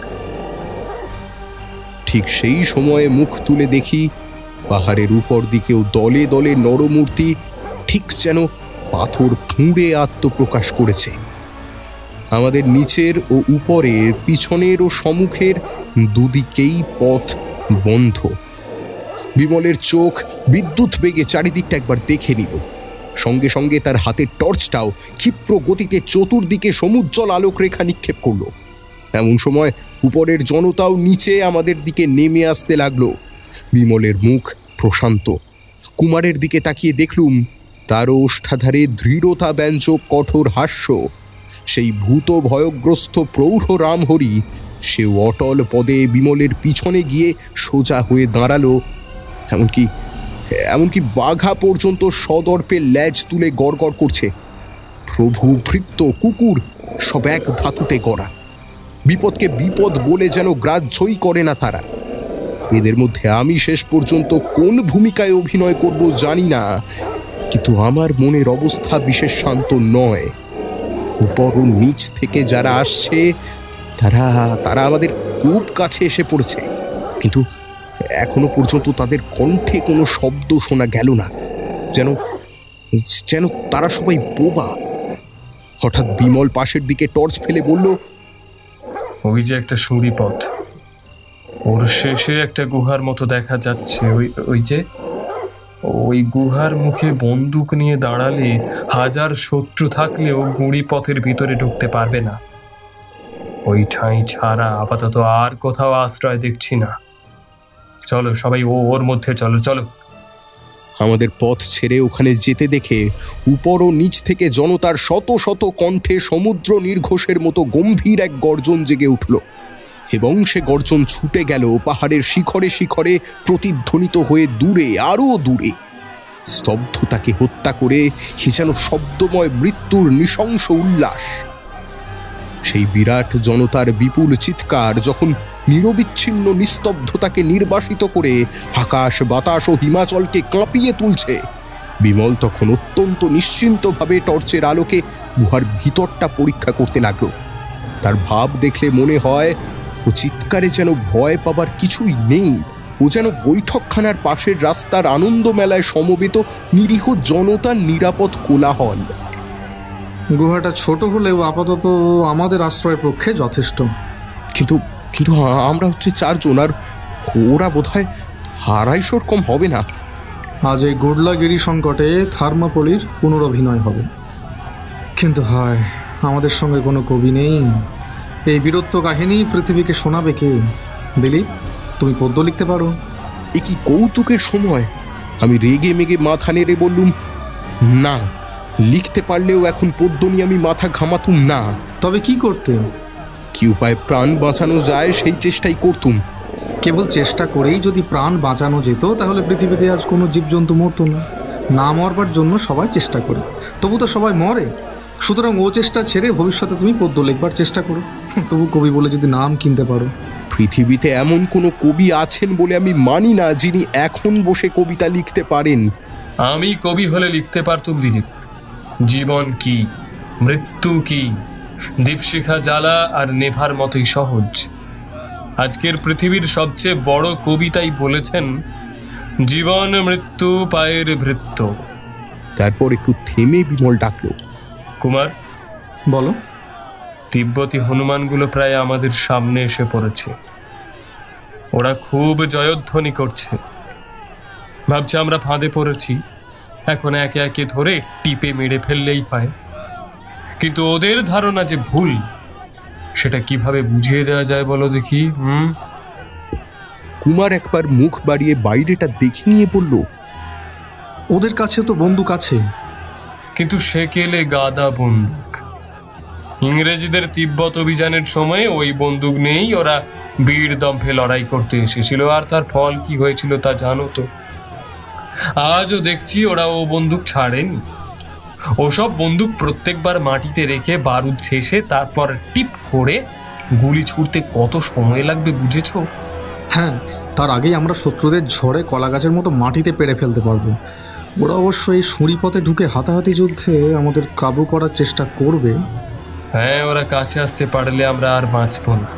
ঠিক সেই সময়ে মুখ তুলে দেখি পাহাড়ের উপর দিকেও দলে দলে নরমূর্তি ঠিক যেন পাথর ফুঁড়ে আত্মপ্রকাশ করেছে। আমাদের নিচের ও উপরের, পিছনের ও সম্মুখের দুদিকেই পথ বন্ধ। বিমলের চোখ বিদ্যুৎ বেগে চারিদিকটা একবার দেখে নিল। সঙ্গে সঙ্গে তার হাতের টর্চটাও ক্ষিপ্র গতিতে চতুর্দিকে সমুজ্জ্বল আলোক রেখা নিক্ষেপ করলো। এমন সময় উপরের জনতাও নিচে আমাদের দিকে নেমে আসতে লাগলো। বিমলের মুখ প্রশান্ত। কুমারের দিকে তাকিয়ে দেখলুম তার ওষ্ঠাধারে দৃঢ়তা ব্যঞ্জক কঠোর হাস্য। সেই ভূত ভয়গ্রস্ত প্রৌঢ় রামহরি সে অটল পদে বিমলের পিছনে গিয়ে সোজা হয়ে দাঁড়ালো। এমনকি বাঘা পর্যন্ত সদর্পে ল্যাজ তুলে গড়গড় করছে। প্রভু, ভৃত্য, কুকুর সব এক ধাতুতে গড়া। বিপদকে বিপদ বলে যেন গ্রাহ্যই করে না তারা। এদের মধ্যে আমি শেষ পর্যন্ত কোন ভূমিকায় অভিনয় করব জানি না, কিন্তু আমার মনের অবস্থা বিশেষ শান্ত নয়। উপর ও নিচ থেকে যারা আসছে তারা আমাদের খুব কাছে এসে পড়েছে, কিন্তু এখনো পর্যন্ত তাদের কণ্ঠে কোনো শব্দ শোনা গেল না, যেন তারা সবাই বোবা। হঠাৎ বিমল পাশের দিকে টর্চ ফেলে বলল, ওই যে একটা সুড়ি পথ, ওর শেষে একটা গুহার মতো দেখা যাচ্ছে। ওই গুহার মুখে বন্দুক নিয়ে দাঁড়ালে হাজার শত্রু থাকলেও গুঁড়ি পথের ভিতরে ঢুকতে পারবে না। ওই ঠাঁই ছাড়া আপাতত আর কোথাও আশ্রয় দেখছি না। চলো সবাই, ওর মধ্যে চলো চলো। আমাদের পথ ছেড়ে ওখানে যেতে দেখে উপর ও নিচ থেকে জনতার শত শত কণ্ঠে সমুদ্র নির্ঘোষের মতো গম্ভীর এক গর্জন জেগে উঠল, এবং সে গর্জন ছুটে গেল পাহাড়ের শিখরে শিখরে প্রতিধ্বনিত হয়ে দূরে, আরও দূরে। স্তব্ধতাকে হত্যা করে সে যেন শব্দময় মৃত্যুর নৃশংস উল্লাস। সেই বিরাট জনতার বিপুল চিৎকার যখন নিরবিচ্ছিন্ন নিস্তব্ধতাকে নির্বাসিত করে আকাশ বাতাস ও হিমাচলকে কাঁপিয়ে তুলছে, বিমল তখন অত্যন্ত নিশ্চিন্তভাবে টর্চের আলোকে গুহার ভিতরটা পরীক্ষা করতে লাগলো। তার ভাব দেখলে মনে হয় ও চিৎকারে যেন ভয় পাবার কিছুই নেই। ও যেন বৈঠকখানার পাশের রাস্তার আনন্দ মেলায় সমবেত নিরীহ জনতার নিরাপদ কোলাহল। গুহাটা ছোট হলেও আপাতত আমাদের আশ্রয়ের পক্ষে যথেষ্ট। কিন্তু কিন্তু আমরা হচ্ছে 4 জন, আর ওরা বোধহয় 250 কম হবে না। আজ এই গুডলাগিরি সংকটে থার্মোপলির পুনরভিনয় হবে। কিন্তু হয় আমাদের সঙ্গে কোনো কবি নেই। এই বীরত্ব কাহিনী পৃথিবীকে শোনাবে কে? দিলীপ, তুমি পদ্য লিখতে পারো। এ কি কৌতুকের সময়! আমি রেগে মেগে মাথা নেড়ে বললুম, না, লিখতে পারলেও এখন পদ্য নিয়ে আমি মাথা ঘামাতুম না। তবে কি করতে? কি উপায় প্রাণ বাঁচানো যায় সেই চেষ্টাই করতুম। কেবল চেষ্টা করেই যদি প্রাণ বাঁচানো যেত তাহলে পৃথিবীতে আজ কোনো জীবজন্তু মরতো না। না মরবার জন্য সবাই চেষ্টা করে, তবু তো সবাই মরে। সুতরাং ও চেষ্টা ছেড়ে ভবিষ্যতে তুমি পদ্য লিখবার চেষ্টা করো, তবু কবি বলে যদি নাম কিনতে পারো। পৃথিবীতে এমন কোনো কবি আছেন বলে আমি মানি না যিনি এখন বসে কবিতা লিখতে পারেন। আমি কবি হলে লিখতে পারতুম দিলীপ। জীবন কি, মৃত্যু কি, দীপশিখা জ্বালা আর নেভার মতোই সহজ। আজকের পৃথিবীর সবচেয়ে বড় কবিতাই বলেছেন, জীবন মৃত্যু পায়ের ভৃত্য। তারপর একটু থেমে বিমল ডাকলো, কুমার, বলো। তিব্বতী হনুমানগুলো প্রায় আমাদের সামনে এসে পড়েছে। ওরা খুব জয়ধ্বনি করছে। ভাবছে আমরা ফাঁদে পড়েছি, এখন একে একে ধরে টিপে মেরে ফেললেই হয়। কিন্তু ওদের ধারণা যে ভুল, সেটা কিভাবে বুঝিয়ে দেওয়া যায় বলো দেখি? কুমার একবার মুখ বাড়িয়ে বাইরেটা দেখে নিয়ে বলল, ওদের কাছে তো বন্দুক আছে, কিন্তু সেকেলে গাদা বন্দুক। ইংরেজদের তিব্বত অভিযানের সময় ওই বন্দুক নেই ওরা বীর দম্ভে লড়াই করতে এসেছিল, আর তার ফল কি হয়েছিল তা জানো তো। আজও দেখছি ওরা ও বন্দুক ছাড়েনি। ওসব বন্দুক প্রত্যেকবার মাটিতে রেখে বারুদ শেষে তারপর টিপ করে গুলি ছুটতে কত সময় লাগবে বুঝেছো? হ্যাঁ, তার আগেই আমরা শত্রুদের ঝড়ে কলা গাছের মতো মাটিতে পেড়ে ফেলতে পারবো। ওরা অবশ্য এই সুড়িপথে ঢুকে হাতাহাতি যুদ্ধে আমাদের কাবু করার চেষ্টা করবে। হ্যাঁ, ওরা কাছে আসতে পারলে আমরা আর বাঁচব না,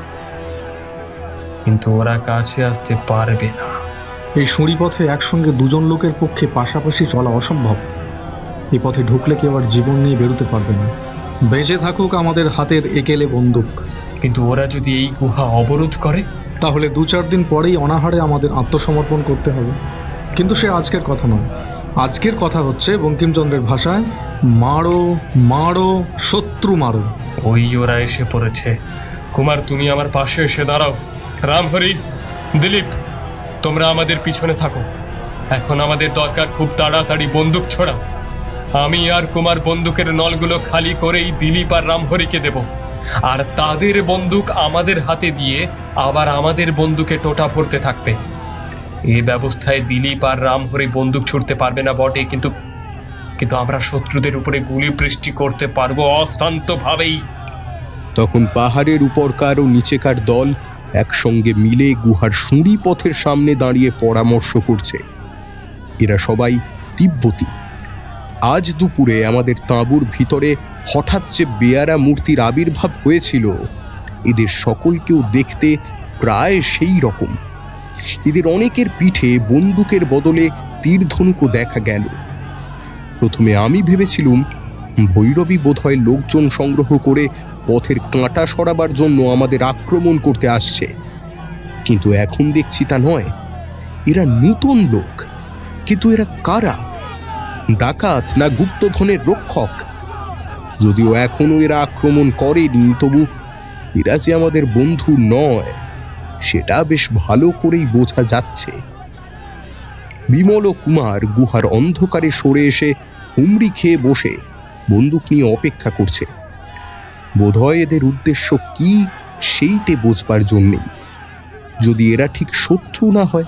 কিন্তু ওরা কাছে আসতে পারবে না। এই সুড়িপথে একসঙ্গে 2 জন লোকের পক্ষে পাশাপাশি চলা অসম্ভব। এই পথে ঢুকলে কেউ আর জীবন নিয়ে বেরোতে পারবে না, বেঁচে থাকুক আমাদের হাতের একেলে বন্দুক। কিন্তু ওরা যদি এই গুহা অবরোধ করে, তাহলে 2-4 দিন পরেই অনাহারে আমাদের আত্মসমর্পণ করতে হবে। কিন্তু সে আজকের কথা নয়। আজকের কথা হচ্ছে বঙ্কিমচন্দ্রের ভাষায়, মারো মারো শত্রু মারো। ওই ওরা এসে পড়েছে। কুমার, তুমি আমার পাশে এসে দাঁড়াও। রামহরি, দিলীপ, তোমরা আমাদের পিছনে থাকো। এখন আমাদের দরকার খুব তাড়াতাড়ি বন্দুক ছোড়া। আমি আর কুমার বন্দুকের নলগুলো খালি করেই দিলীপ আর রামহরিকে দেব, আর তাদের বন্দুক আমাদের হাতে দিয়ে আবার আমাদের বন্দুকে টোটা ভরতে থাকবে। এই ব্যবস্থায় দিলীপ আর রামহরি বন্দুক ছুটতে পারবে না বটে, কিন্তু আমরা শত্রুদের উপরে গুলি বৃষ্টি করতে পারবো অশ্রান্তভাবেই। তখন পাহাড়ের উপরকার ও নিচেকার দল একসঙ্গে মিলে গুহার সুঁড়ি পথের সামনে দাঁড়িয়ে পরামর্শ করছে। এরা সবাই তিব্বতী। আজ দুপুরে আমাদের তাঁবুর ভিতরে হঠাৎ যে বেয়ারা মূর্তির আবির্ভাব হয়েছিল, এদের সকলকেও দেখতে প্রায় সেই রকম। এদের অনেকের পিঠে বন্দুকের বদলে তীরধনুকও দেখা গেল। প্রথমে আমি ভেবেছিলুম ভৈরবী বোধহয় লোকজন সংগ্রহ করে পথের কাঁটা সরাবার জন্য আমাদের আক্রমণ করতে আসছে, কিন্তু এখন দেখছি তা নয়, এরা নূতন লোক। কিন্তু এরা কারা? ডাকাত না গুপ্তধনের রক্ষক? যদিও এখনো এরা আক্রমণ করেনি, তবু এরা যে আমাদের বন্ধু নয় সেটা বেশ ভালো করেই বোঝা যাচ্ছে। বিমল ও কুমার গুহার অন্ধকারে সরে এসে হুমড়ি খেয়ে বসে বন্দুক নিয়ে অপেক্ষা করছে। বোধহয় এদের উদ্দেশ্য কি সেইটে বোঝবার জন্যেই, যদি এরা ঠিক শত্রু না হয়।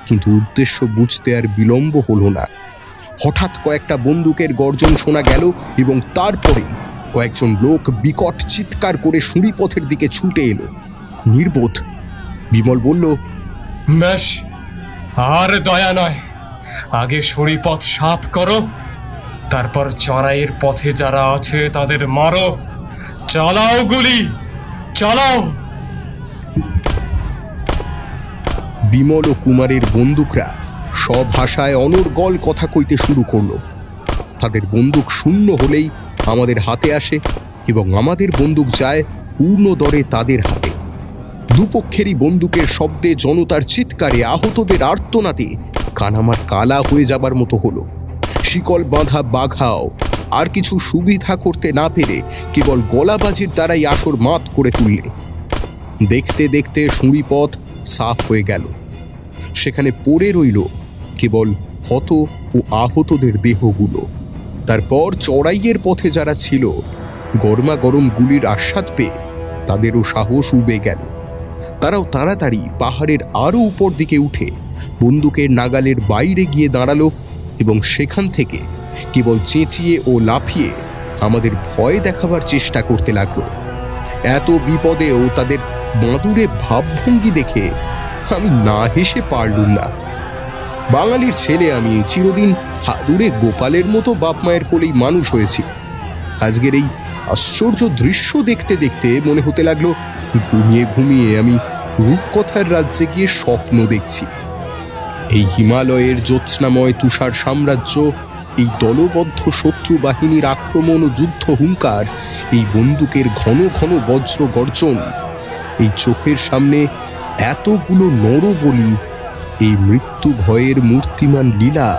কিন্তু উদ্দেশ্য বুঝতে আর বিলম্ব হলো না। হঠাৎ কয়েকটা বন্দুকের গর্জন শোনা গেল এবং তারপরে কয়েকজন লোক বিকট চিৎকার করে সুড়িপথের দিকে ছুটে এলো। নির্বোধ। বিমল বলল, বেশ, আর দয়া নয়, আগে সুড়িপথ সাফ করো, তারপর চড়াইয়ের পথে যারা আছে তাদের মারো। চালাও গুলি, চালাও। বিমল ও কুমারের বন্দুকরা সব ভাষায় অনর্গল কথা কইতে শুরু করলো। তাদের বন্দুক শূন্য হলেই আমাদের হাতে আসে এবং আমাদের বন্দুক যায় পূর্ণ দরে তাদের হাতে। দুপক্ষেরই বন্দুকের শব্দে, জনতার চিৎকারে, আহতদের আর্তনাদে কান আমার কালা হয়ে যাবার মতো হলো। শিকল বাঁধা বাঘাও আর কিছু সুবিধা করতে না পেরে কেবল গলাবাজির দ্বারাই আসর মাত করে তুললে। দেখতে দেখতে সুড়িপথ সাফ হয়ে গেল। সেখানে পড়ে রইল কেবল হত ও আহতদের দেহগুলো। তারপর চড়াইয়ের পথে যারা ছিল, গরমা গরম গুলির আস্বাদ পেয়ে তাদেরও সাহস উবে গেল। তারাও তাড়াতাড়ি পাহাড়ের আরও উপর দিকে উঠে বন্দুকের নাগালের বাইরে গিয়ে দাঁড়ালো এবং সেখান থেকে কেবল চেঁচিয়ে ও লাফিয়ে আমাদের ভয় দেখাবার চেষ্টা করতে লাগলো। এত বিপদেও তাদের বাঁদুরে ভাবভঙ্গি দেখে আমি না হেসে পারলুম না। বাঙালির ছেলে আমি, চিরদিন হাদুরে গোপালের মতো বাপ মায়ের কোলেই মানুষ হয়েছি। আজকের এই আশ্চর্য দৃশ্য দেখতে দেখতে মনে হতে লাগলো ঘুমিয়ে ঘুমিয়ে আমি রূপকথার রাজ্যে গিয়ে স্বপ্ন দেখছি। এই হিমালয়ের জ্যোৎস্নাময় তুষার সাম্রাজ্য, এই দলবদ্ধ শত্রু বাহিনীর আক্রমণ ও যুদ্ধ হুঙ্কার, এই বন্দুকের ঘন ঘন বজ্র গর্জন, এই চোখের সামনে এতগুলো নরবলি, এই মৃত্যু ভয়ের মূর্তিমান লীলা,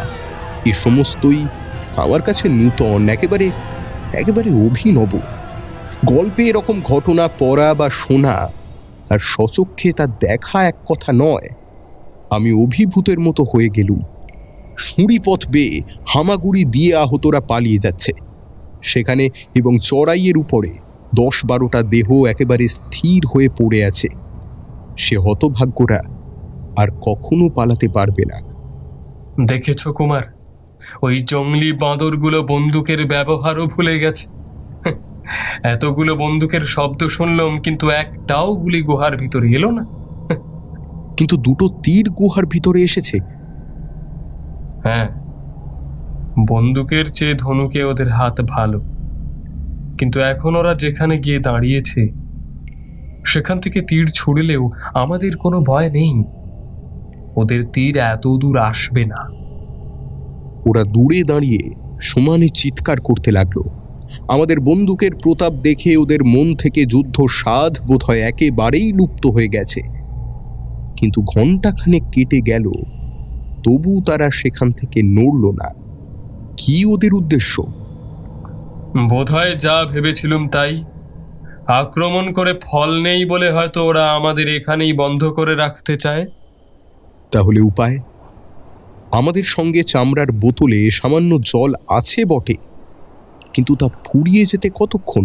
এ সমস্তই আমার কাছে নূতন, একেবারে একেবারে অভিনব। গল্পে এরকম ঘটনা পড়া বা শোনা আর স্বচক্ষে তা দেখা এক কথা নয়। আমি অভিভূতের মতো হয়ে গেলুম। সুড়িপথ বেয়ে হামাগুড়ি দিয়ে আহতরা পালিয়ে যাচ্ছে সেখানে, এবং চড়াইয়ের উপরে 10-12টা দেহ একেবারে স্থির হয়ে পড়ে আছে। সে হতভাগ্যরা আর কখনো পালাতে পারবে না। দেখেছ কুমার, ওই জঙ্গলি বাঁদরগুলো বন্দুকের ব্যবহারও ভুলে গেছে। এতগুলো বন্দুকের শব্দ শুনলাম, কিন্তু একটাও গুলি গুহার ভিতরে এলো না। কিন্তু 2টো তীর গুহার ভিতরে এসেছে। হ্যাঁ, বন্দুকের চেয়ে ধনুকে ওদের হাত ভালো, কিন্তু এখন ওরা যেখানে গিয়ে দাঁড়িয়েছে সেখান থেকে তীর ছুড়লেও আমাদের কোনো ভয় নেই। ওদের তীর এত দূর আসবে না। ওরা দূরে দাঁড়িয়ে সমানে চিৎকার করতে লাগলো। আমাদের বন্দুকের প্রতাপ দেখে ওদের মন থেকে যুদ্ধ স্বাদ বোধহয় একেবারেই লুপ্ত হয়ে গেছে। কিন্তু ঘণ্টাখানেক কেটে গেল, তবু তারা সেখান থেকে নড়ল না। কি ওদের উদ্দেশ্য? বোধহয় যা ভেবেছিলুম তাই। আক্রমণ করে ফল নেই বলে হয়তো ওরা আমাদের এখানেই বন্ধ করে রাখতে চায়। তাহলে উপায়? আমাদের সঙ্গে চামড়ার বোতলে সামান্য জল আছে বটে, কিন্তু তা ফুরিয়ে যেতে কতক্ষণ?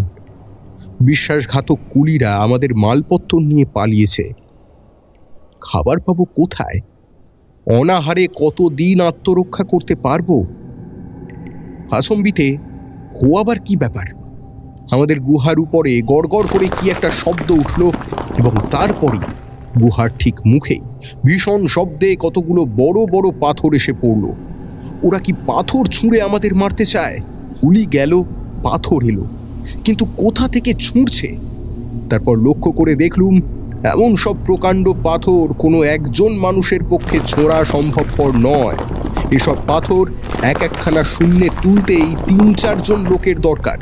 বিশ্বাসঘাতক কুলিরা আমাদের মালপত্র নিয়ে পালিয়েছে। খাবার পাবো কোথায়? অনাহারে কতদিন আত্মরক্ষা করতে পারবো? আচম্বিতে হওয়াবার কি ব্যাপার? আমাদের গুহার উপরে গড়গড় করে কি একটা শব্দ উঠল এবং তারপরে গুহার ঠিক মুখেই ভীষণ শব্দে কতগুলো বড় বড় পাথর এসে পড়ল। ওরা কি পাথর ছুঁড়ে আমাদের মারতে চায়? গুলি গেল, পাথর এলো, কিন্তু কোথা থেকে ছুঁড়ছে? তারপর লক্ষ্য করে দেখলুম এমন সব প্রকাণ্ড পাথর কোনো একজন মানুষের পক্ষে ছোঁড়া সম্ভবপর নয়। এসব পাথর এক একখানা শূন্যে তুলতেই 3-4 জন লোকের দরকার।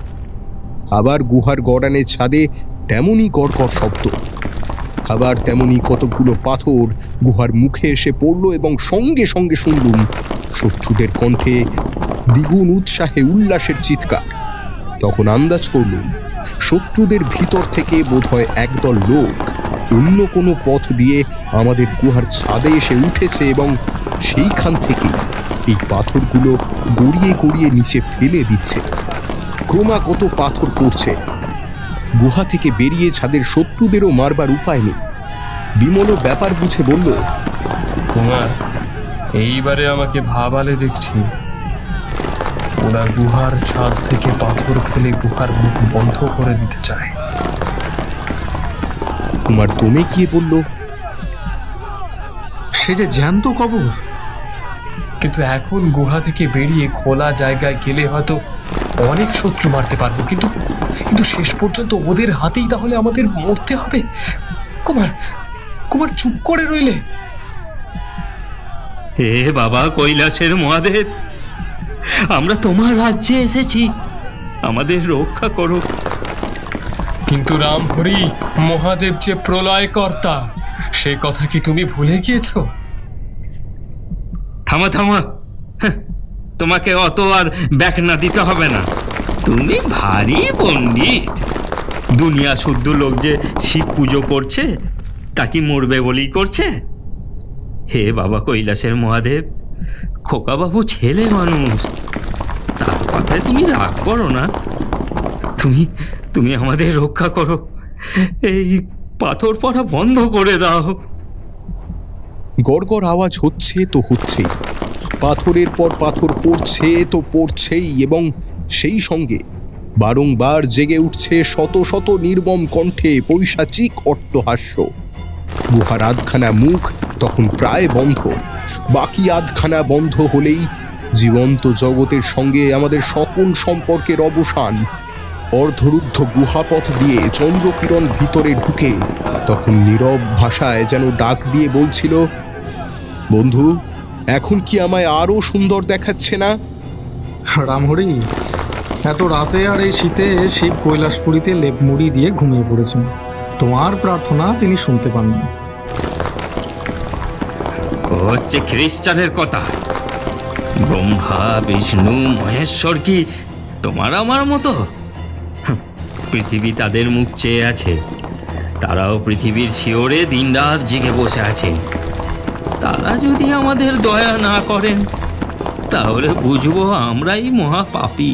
আবার গুহার গড়ানের ছাদে তেমনই গড়গড় শব্দ। আবার তেমনি কতকগুলো পাথর গুহার মুখে এসে পড়ল এবং সঙ্গে সঙ্গে শুনলুম শত্রুদের কণ্ঠে দ্বিগুণ উৎসাহে উল্লাসের চিৎকার। তখন আন্দাজ করলুম শত্রুদের ভিতর থেকে বোধহয় একদল লোক অন্য কোনো পথ দিয়ে আমাদের গুহার ছাদে এসে উঠেছে এবং সেইখান থেকে এই পাথরগুলো গড়িয়ে গড়িয়ে নিচে ফেলে দিচ্ছে। ক্রমাগত পাথর পড়ছে। গুহা থেকে বেরিয়ে ছাদের শত্রুদেরও মারবার উপায় নেই। বিমলও ব্যাপার বুঝে বলল, কুমার, এইবারে আমাকে ভাবালে দেখছি। ওরা গুহার ছাদ থেকে পাথর ফেলে গুহার মুখ বন্ধ করে দিতে চায়। কুমার দমে গিয়ে বলল, সে যে জ্যান্ত কবর। কিন্তু এখন গুহা থেকে বেরিয়ে খোলা জায়গায় গেলে হয়তো অনেক শত্রু মারতে পারবো, কিন্তু কিন্তু শেষ পর্যন্ত ওদের হাতেই তাহলে আমাদের মরতে হবে। কুমার, কুমার চুপ করে রইলে। হে বাবা কৈলাসের মহাদেব, আমরা তোমার রাজ্যে এসেছি, আমাদের রক্ষা করো। কিন্তু রামহরি মহাদেব যে প্রলয় কর্তা, সে কথা কি তুমি ভুলে গিয়েছ? থামা থামা, তোমাকে অত আর ব্যাখ্যা দিতে হবে না। তুমি ভারী পণ্ডিত। দুনিয়া শুদ্ধ লোক যে শিব পুজো করছে তা কি মরবে বলেই করছে? হে বাবা কৈলাসের মহাদেব, খোকাবাবু ছেলে মানুষ, তার কথায় তুমি রাগ করো না। তুমি আমাদের রক্ষা করো, এই পাথর পড়া বন্ধ করে দাও। গড়গড় আওয়াজ হচ্ছে তো হচ্ছেই, পাথরের পর পাথর পড়ছে তো পড়ছেই, এবং সেই সঙ্গে বারংবার জেগে উঠছে শত শত নির্মম কণ্ঠে পৈশাচিক অট্টহাস্য। গুহার আধখানা মুখ তখন প্রায় বন্ধ। বাকি আধখানা বন্ধ হলেই জীবন্ত জগতের সঙ্গে আমাদের সকল সম্পর্কের অবসান। অর্ধরুদ্ধ গুহাপথ দিয়ে চন্দ্রকিরণ ভিতরে ঢুকে তখন নীরব ভাষায় যেন ডাক দিয়ে বলছিল, বন্ধু, এখন কি আমায় আরো সুন্দর দেখাচ্ছে না? রামহরি, এত রাতে আর এই শীতে শিব কৈলাসপুরীতে লেপ মুড়ি দিয়ে ঘুমিয়ে পড়েছেন। তোমার প্রার্থনা তিনি শুনতে পাননি। হচ্ছে খ্রিস্টানের কথা। ব্রহ্মা বিষ্ণু মহেশ্বর কি তোমার আমার মতো? পৃথিবী তাদের মুখ চেয়ে আছে, তারাও পৃথিবীর শিওরে দিনরাত জেগে বসে আছেন। তারা যদি আমাদের দয়া না করেন তাহলে বুঝবো আমরাই মহাপাপী,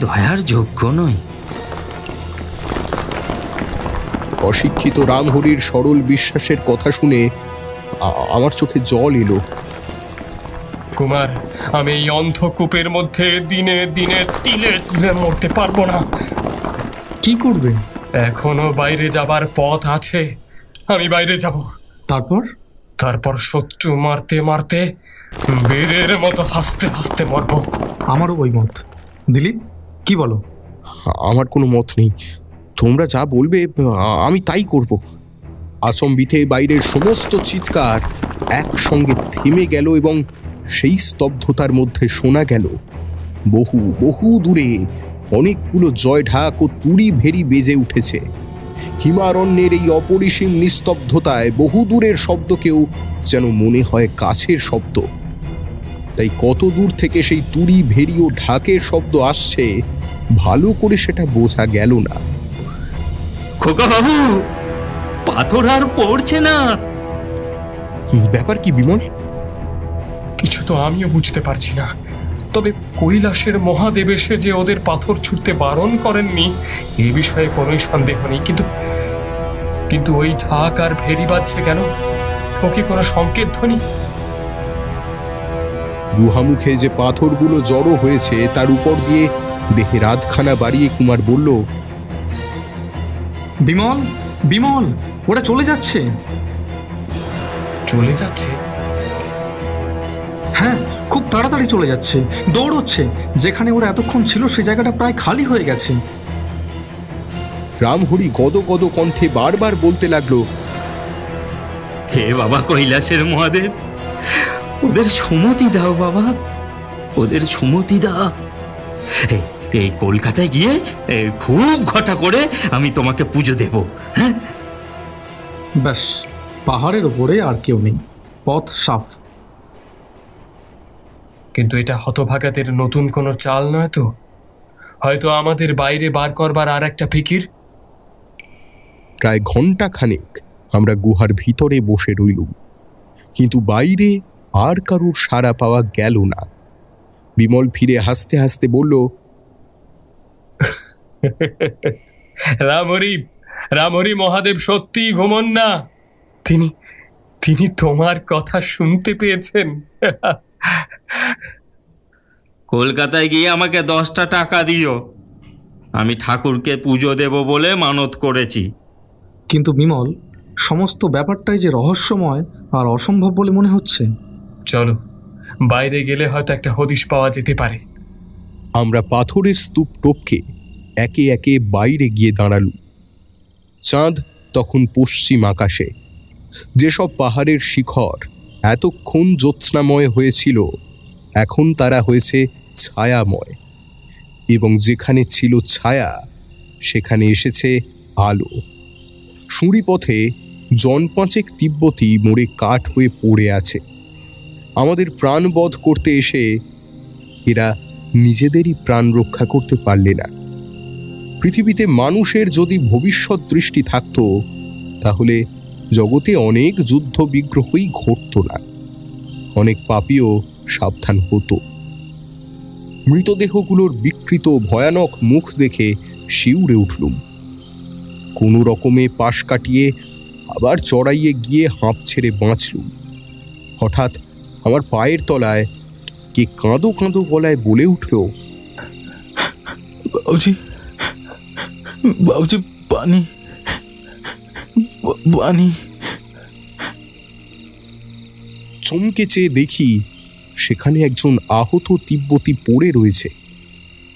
দয়ার যোগ্য নই। অশিক্ষিত রামহরির সরল বিশ্বাসের কথা শুনে আমার চোখে জল এলো। কুমার, আমি এই অন্ধকূপের মধ্যে দিনে দিনে তিলে তিলে মরতে পারবো না। কি করবে? এখনো বাইরে যাবার পথ আছে, আমি বাইরে যাব। তারপর শত্রু মারতে মারতে বীরের মতো হাসতে হাসতে মরব। আমারও ওই মত। দিলীপ, কি বলো? আমার কোনো মত নেই, তোমরা যা বলবে আমি তাই করব। আচম্বিতে বাইরের সমস্ত চিৎকার একসঙ্গে থেমে গেল এবং সেই স্তব্ধতার মধ্যে শোনা গেল বহু বহু দূরে অনেকগুলো জয়ঢাক ও তুড়ি ভেরি বেজে উঠেছে। হিমারণ্যের এই অপরিসীম নিস্তব্ধতায় বহু দূরের শব্দকেও যেন মনে হয় কাছের শব্দ। তাই কত দূর থেকে সেই তুড়ি ভেরি ও ঢাকের শব্দ আসছে ভালো করে সেটা বোঝা গেল না। খোকা বাবু, পাথর আর পড়ছে না। ব্যাপার কি বিমল? কিছু তো আমিও বুঝতে পারছি না। তবে কৈলাসের মহাদেব এসে যে ওদের পাথর ছুটতে বারণ করেননি এ বিষয়ে কোনোই সন্দেহ নেই, কিন্তু ওই ঢাক আর ভেরি বাজছে কেন? ও কি কোনো সংকেত ধ্বনি? গুহামুখে যে পাথরগুলো জড়ো হয়েছে তার উপর দিয়ে দেহের আধখানা বাড়িয়ে কুমার বলল, বিমল, বিমল, ওরা চলে যাচ্ছে। চলে যাচ্ছে? হ্যাঁ, খুব তাড়াতাড়ি চলে যাচ্ছে, দৌড়চ্ছে। যেখানে ওরা এতক্ষণ ছিল সে জায়গাটা প্রায় খালি হয়ে গেছে। রামহরি গদ গদ কণ্ঠে বারবার বলতে লাগলো, হে বাবা কৈলাসের মহাদেব, ওদের সুমতি দাও বাবা, ওদের সুমতি দাও। এই কলকাতায় গিয়ে খুব ঘটা করে আমি তোমাকে পুজো দেব। হ্যাঁ, ব্যাস, পাহাড়ের ওপরে আর কেউ নেই, পথ সাফ। কিন্তু এটা হতভাগাদের নতুন কোনো চাল নয় তো? হয়তো আমাদের বাইরে বার করবার আর একটা ফিকির। প্রায় ঘন্টা খানেক আমরা গুহার ভিতরে বসে রইলুম, কিন্তু বাইরে আর কারোর সাড়া পাওয়া গেল না। বিমল ফিরে হাসতে হাসতে বলল, রামহরি মহাদেব সত্যিই ঘুমন না। তিনি তোমার কথা শুনতে পেয়েছেন। কলকাতায় গিয়ে আমাকে 10টা টাকা দিও, আমি ঠাকুরকে পুজো দেব বলে মানত করেছি। কিন্তু বিমল, সমস্ত ব্যাপারটাই যে রহস্যময় আর অসম্ভব বলে মনে হচ্ছে। চলো, বাইরে গেলে হয়তো একটা হদিশ পাওয়া যেতে পারে। আমরা পাথরের স্তূপ টপকে একে একে বাইরে গিয়ে দাঁড়ালুম। চাঁদ তখন পশ্চিম আকাশে। যেসব পাহাড়ের শিখর এতক্ষণ জ্যোৎস্নাময় হয়েছিল, এখন তারা হয়েছে ছায়াময়, এবং যেখানে ছিল ছায়া সেখানে এসেছে আলো। সুঁড়িপথে জন 5 তিব্বতী মোড়ে কাঠ হয়ে পড়ে আছে। আমাদের প্রাণবধ করতে এসে এরা নিজেদেরই প্রাণ রক্ষা করতে পারলে না। পৃথিবীতে মানুষের যদি ভবিষ্যৎ দৃষ্টি থাকত, তাহলে জগতে অনেক যুদ্ধ বিগ্রহই ঘটত না, অনেক পাপীও সাবধান হতো। মৃতদেহগুলোর বিকৃত ভয়ানক মুখ দেখে শিউরে উঠলুম। কোনো রকমে পাশ কাটিয়ে আবার চড়াইয়ে গিয়ে হাঁপ ছেড়ে বাঁচলুম। হঠাৎ আমার পায়ের তলায় কে কাঁদো কাঁদো গলায় বলে উঠল, বাবুজি, বাবুজি, পানি, পানি। চমকে চেয়ে দেখি সেখানে একজন আহত তিব্বতী পড়ে রয়েছে।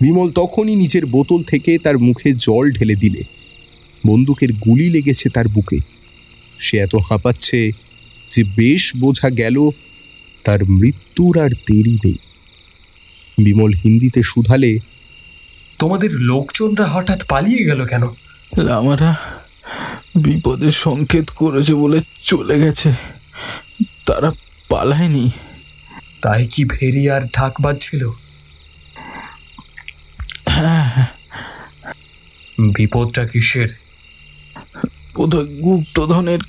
বিমল তখনই নিজের বোতল থেকে তার মুখে জল ঢেলে দিলে। বন্দুকের গুলি লেগেছে তার বুকে। সে এত হাঁপাচ্ছে যে বেশ বোঝা গেল তার মৃত্যুর আর দেরি নেই। বিমল হিন্দিতে শুধালে, তোমাদের লোকজনরা হঠাৎ পালিয়ে গেল কেন? লামারা বিপদের সংকেত করেছে বলে চলে গেছে, তারা পালায়নি। তাই কি ভেরি আর ঢাক বাজছিল? হ্যাঁ। বিপদটা কিসের? বোধহয় গুপ্তধনের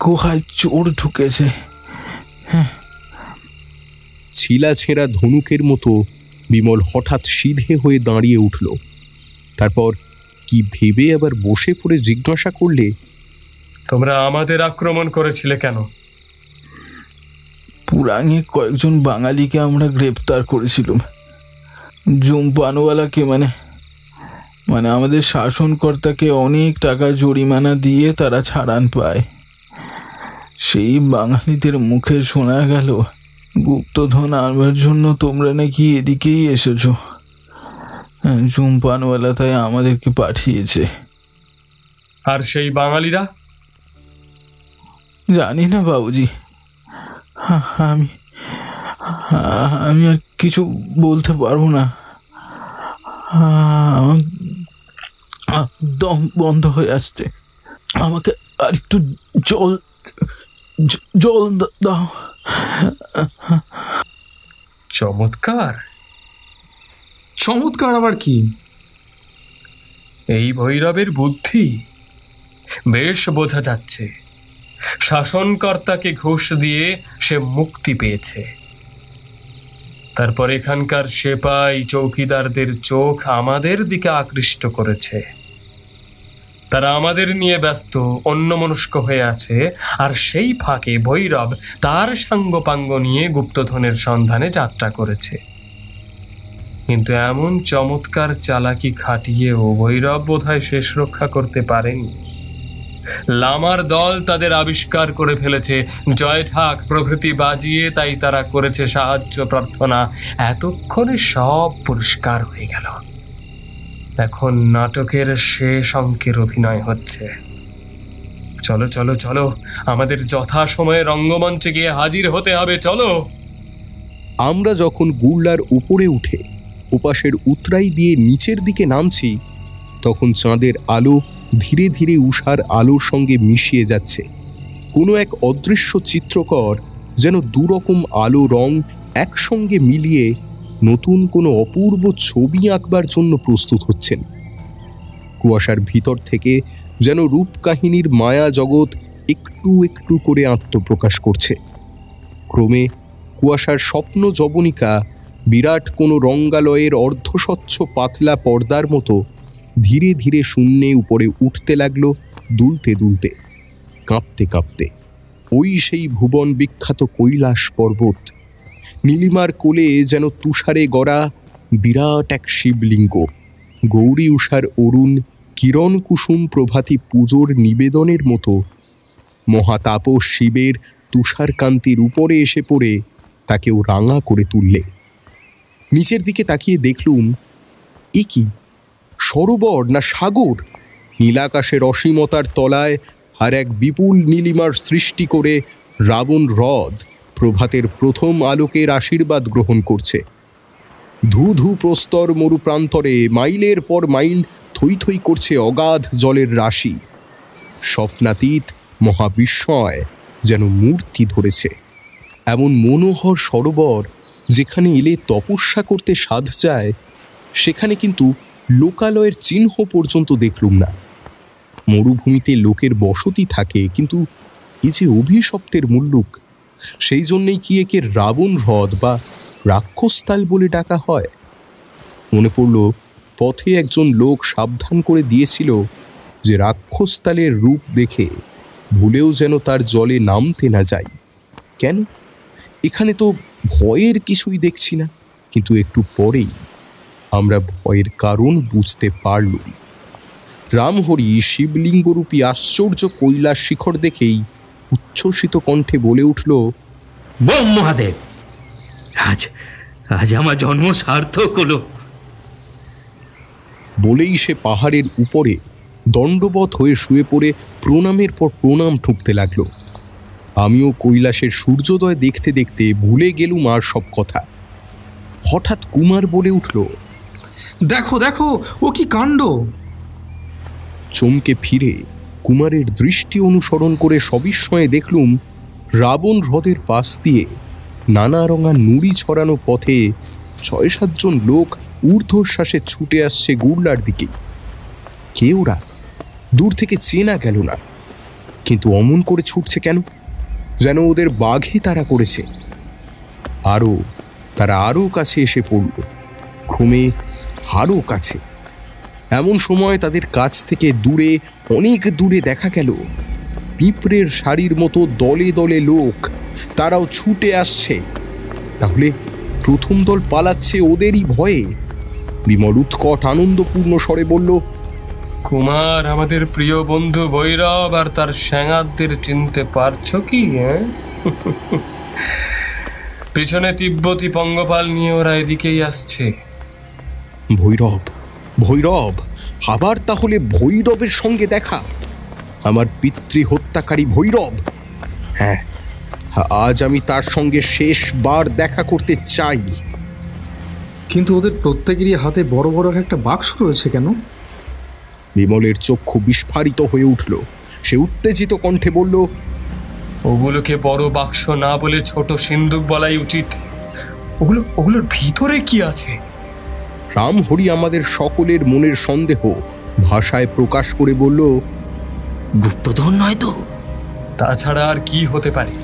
গুহায় চোর ঢুকেছে। ছিলা ছেঁড়া ধনুকের মতো বিমল হঠাৎ সিধে হয়ে দাঁড়িয়ে উঠল। তারপর কি ভেবে আবার বসে পড়ে জিজ্ঞাসা করলে, তোমরা আমাদের আক্রমণ করেছিলে কেন? পুরাঙে কয়েকজন বাঙালিকে আমরা গ্রেপ্তার করেছিলাম। জুমপানওয়ালাকে মানে আমাদের শাসনকর্তাকে অনেক টাকা জরিমানা দিয়ে তারা ছাড়ান পায়। সেই বাঙালিদের মুখে শোনা গেল গুপ্তধন আনবার জন্য তোমরা নাকি এদিকেই এসেছো। জুমপানওয়ালা তাই আমাদেরকে পাঠিয়েছে। আর সেই বাঙালিরা? জানি না বাবুজি, আমি আর কিছু বলতে পারবো না। দম বন্ধ হয়ে আসছে, আমাকে আর একটু জল দাও। চমৎকার। চমৎকার আবার কি? এই ভৈরবের বুদ্ধি বেশ বোঝা যাচ্ছে। শাসনকর্তাকে ঘুষ দিয়ে সে মুক্তি পেয়েছে। তারপর এখানকার সেপাই চৌকিদারদের চোখ আমাদের দিকে আকৃষ্ট করেছে। তারা আমাদের নিয়ে ব্যস্ত, অন্যমনস্ক হয়ে আছে, আর সেই ফাঁকে ভৈরব তার সাঙ্গপাঙ্গ নিয়ে গুপ্তধনের সন্ধানে যাত্রা করেছে। কিন্তু এমন চমৎকার চালাকি খাটিয়েও ভৈরব বোধহয় শেষ রক্ষা করতে পারেনি। লামার দল তাদের আবিষ্কার করে ফেলেছে, জয় ঠাক প্রভৃতি বাজিয়ে তাই তারা করেছে সাহায্য প্রার্থনা। এতক্ষণে সব পরিষ্কার হয়ে গেল। এখন নাটকের শেষ অঙ্কের অভিনয় হচ্ছে। চলো চলো চলো, আমাদের যথাসময়ে রঙ্গমঞ্চে গিয়ে হাজির হতে হবে। চলো। আমরা যখন গুড়লার উপরে উঠে উপাসের উতরাই দিয়ে নিচের দিকে নামছি, তখন চাঁদের আলো ধীরে ধীরে উষার আলোর সঙ্গে মিশিয়ে যাচ্ছে কোনো এক অদৃশ্য চিত্রকর যেন দুরকম আলো রং একসঙ্গে মিলিয়ে নতুন কোনো অপূর্ব ছবি আঁকবার জন্য প্রস্তুত হচ্ছেন। কুয়াশার ভিতর থেকে যেন রূপকাহিনীর মায়া জগৎ একটু একটু করে আত্মপ্রকাশ করছে। ক্রমে কুয়াশার স্বপ্ন জবনিকা বিরাট কোনো রঙ্গালয়ের অর্ধস্বচ্ছ পাতলা পর্দার মতো ধীরে ধীরে শূন্যে উপরে উঠতে লাগলো, দুলতে দুলতে, কাঁপতে কাঁপতে। ওই সেই ভুবন বিখ্যাত কৈলাস পর্বত, নীলিমার কোলে যেন তুষারে গড়া বিরাট এক শিবলিঙ্গ, গৌরী উষার অরুণ কিরণ কুসুম প্রভাতী পুজোর নিবেদনের মতো মহাতাপস শিবের তুষারকান্তির উপরে এসে পড়ে তাকেও রাঙা করে তুললে। নিচের দিকে তাকিয়ে দেখলুম, এ কি সরোবর না সাগর? নীলাকাশের অসীমতার তলায় আর এক বিপুল নীলিমার সৃষ্টি করে রাবণ হ্রদ প্রভাতের প্রথম আলোকের আশীর্বাদ গ্রহণ করছে। ধু ধু প্রস্তর মরুপ্রান্তরে মাইলের পর মাইল থই থই করছে অগাধ জলের রাশি। স্বপ্নাতীত মহাবিস্ময় যেন মূর্তি ধরেছে। এমন মনোহর সরোবর যেখানে এলে তপস্যা করতে সাধ যায়, সেখানে কিন্তু লোকালয়ের চিহ্ন পর্যন্ত দেখলুম না। মরুভূমিতে লোকের বসতি থাকে, কিন্তু এই যে অভিশপ্তের মুল্লুক, সেই জন্যেই কি একে রাবণ হ্রদ বা রাক্ষসতাল বলে ডাকা হয়? মনে পড়ল, পথে একজন লোক সাবধান করে দিয়েছিল যে রাক্ষসতালের রূপ দেখে ভুলেও যেন তার জলে নামতে না যাই। কেন? এখানে তো ভয়ের কিছুই দেখছি না। কিন্তু একটু পরেই আমরা ভয়ের কারণ বুঝতে পারলুম। রামহরি শিবলিঙ্গরূপী আশ্চর্য কৈলাস শিখর দেখেই উচ্ছ্বসিত কণ্ঠে বলে উঠল, বম মহাদেব, আজ আজ আমার জন্ম সার্থক হলো। বলেই সে পাহাড়ের উপরে দণ্ডবৎ হয়ে শুয়ে পড়ে প্রণামের পর প্রণাম ঠুকতে লাগলো। আমিও কৈলাসের সূর্যোদয় দেখতে দেখতে ভুলে গেলুম আর সব কথা। হঠাৎ কুমার বলে উঠল, দেখো দেখো, ও কি কাণ্ড! চমকে ফিরে কুমারের দৃষ্টি অনুসরণ করে সবিস্ময়ে দেখলুম, রাবণ হ্রদের পাশ দিয়ে নানা রঙা নুড়ি ছড়ানো পথে ৬-৭ জন লোক ঊর্ধ্বশ্বাসে ছুটে আসছে গুড়লার দিকে। কে ওরা? দূর থেকে চেনা গেল না, কিন্তু অমন করে ছুটছে কেন? যেন ওদের বাঘে তাড়া করেছে। তারা আরও কাছে এসে পড়ল, ক্রমে আরও কাছে। এমন সময় তাদের কাছ থেকে দূরে, অনেক দূরে দেখা গেল পিঁপড়ের শাড়ির মতো দলে দলে লোক। তারাও ছুটে আসছে। তাহলে প্রথম দল পালাচ্ছে ওদেরই ভয়ে। বিমল উৎকট আনন্দপূর্ণ স্বরে বলল, কুমার, আমাদের প্রিয় বন্ধু ভৈরব আর তার স্যাঙাতদের চিনতে পারছো কি? পিছনে তিব্বতী পঙ্গপাল নিয়ে ওরা এদিকেই আসছে। ভৈরব? ভৈরব? আবার তাহলে ভৈরবের সঙ্গে দেখা? আমার পিতৃ হত্যাকারী ভৈরব? হ্যাঁ, আজ আমি তার সঙ্গে শেষবার দেখা করতে চাই। কিন্তু ওদের প্রত্যেকেরই হাতে বড় বড় একটা বাক্স রয়েছে কেন? বিমলের চক্ষু বিস্ফারিত হয়ে উঠল। সে উত্তেজিত কণ্ঠে বলল, ওগুলোকে বড় বাক্স না বলে ছোট সিন্দুক বলাই উচিত। ওগুলোর ভিতরে কি আছে? রামহরি আমাদের সকলের মনের সন্দেহ ভাষায় প্রকাশ করে বলল, গুপ্তধন নয় তো? তাছাড়া আর কি হতে পারে?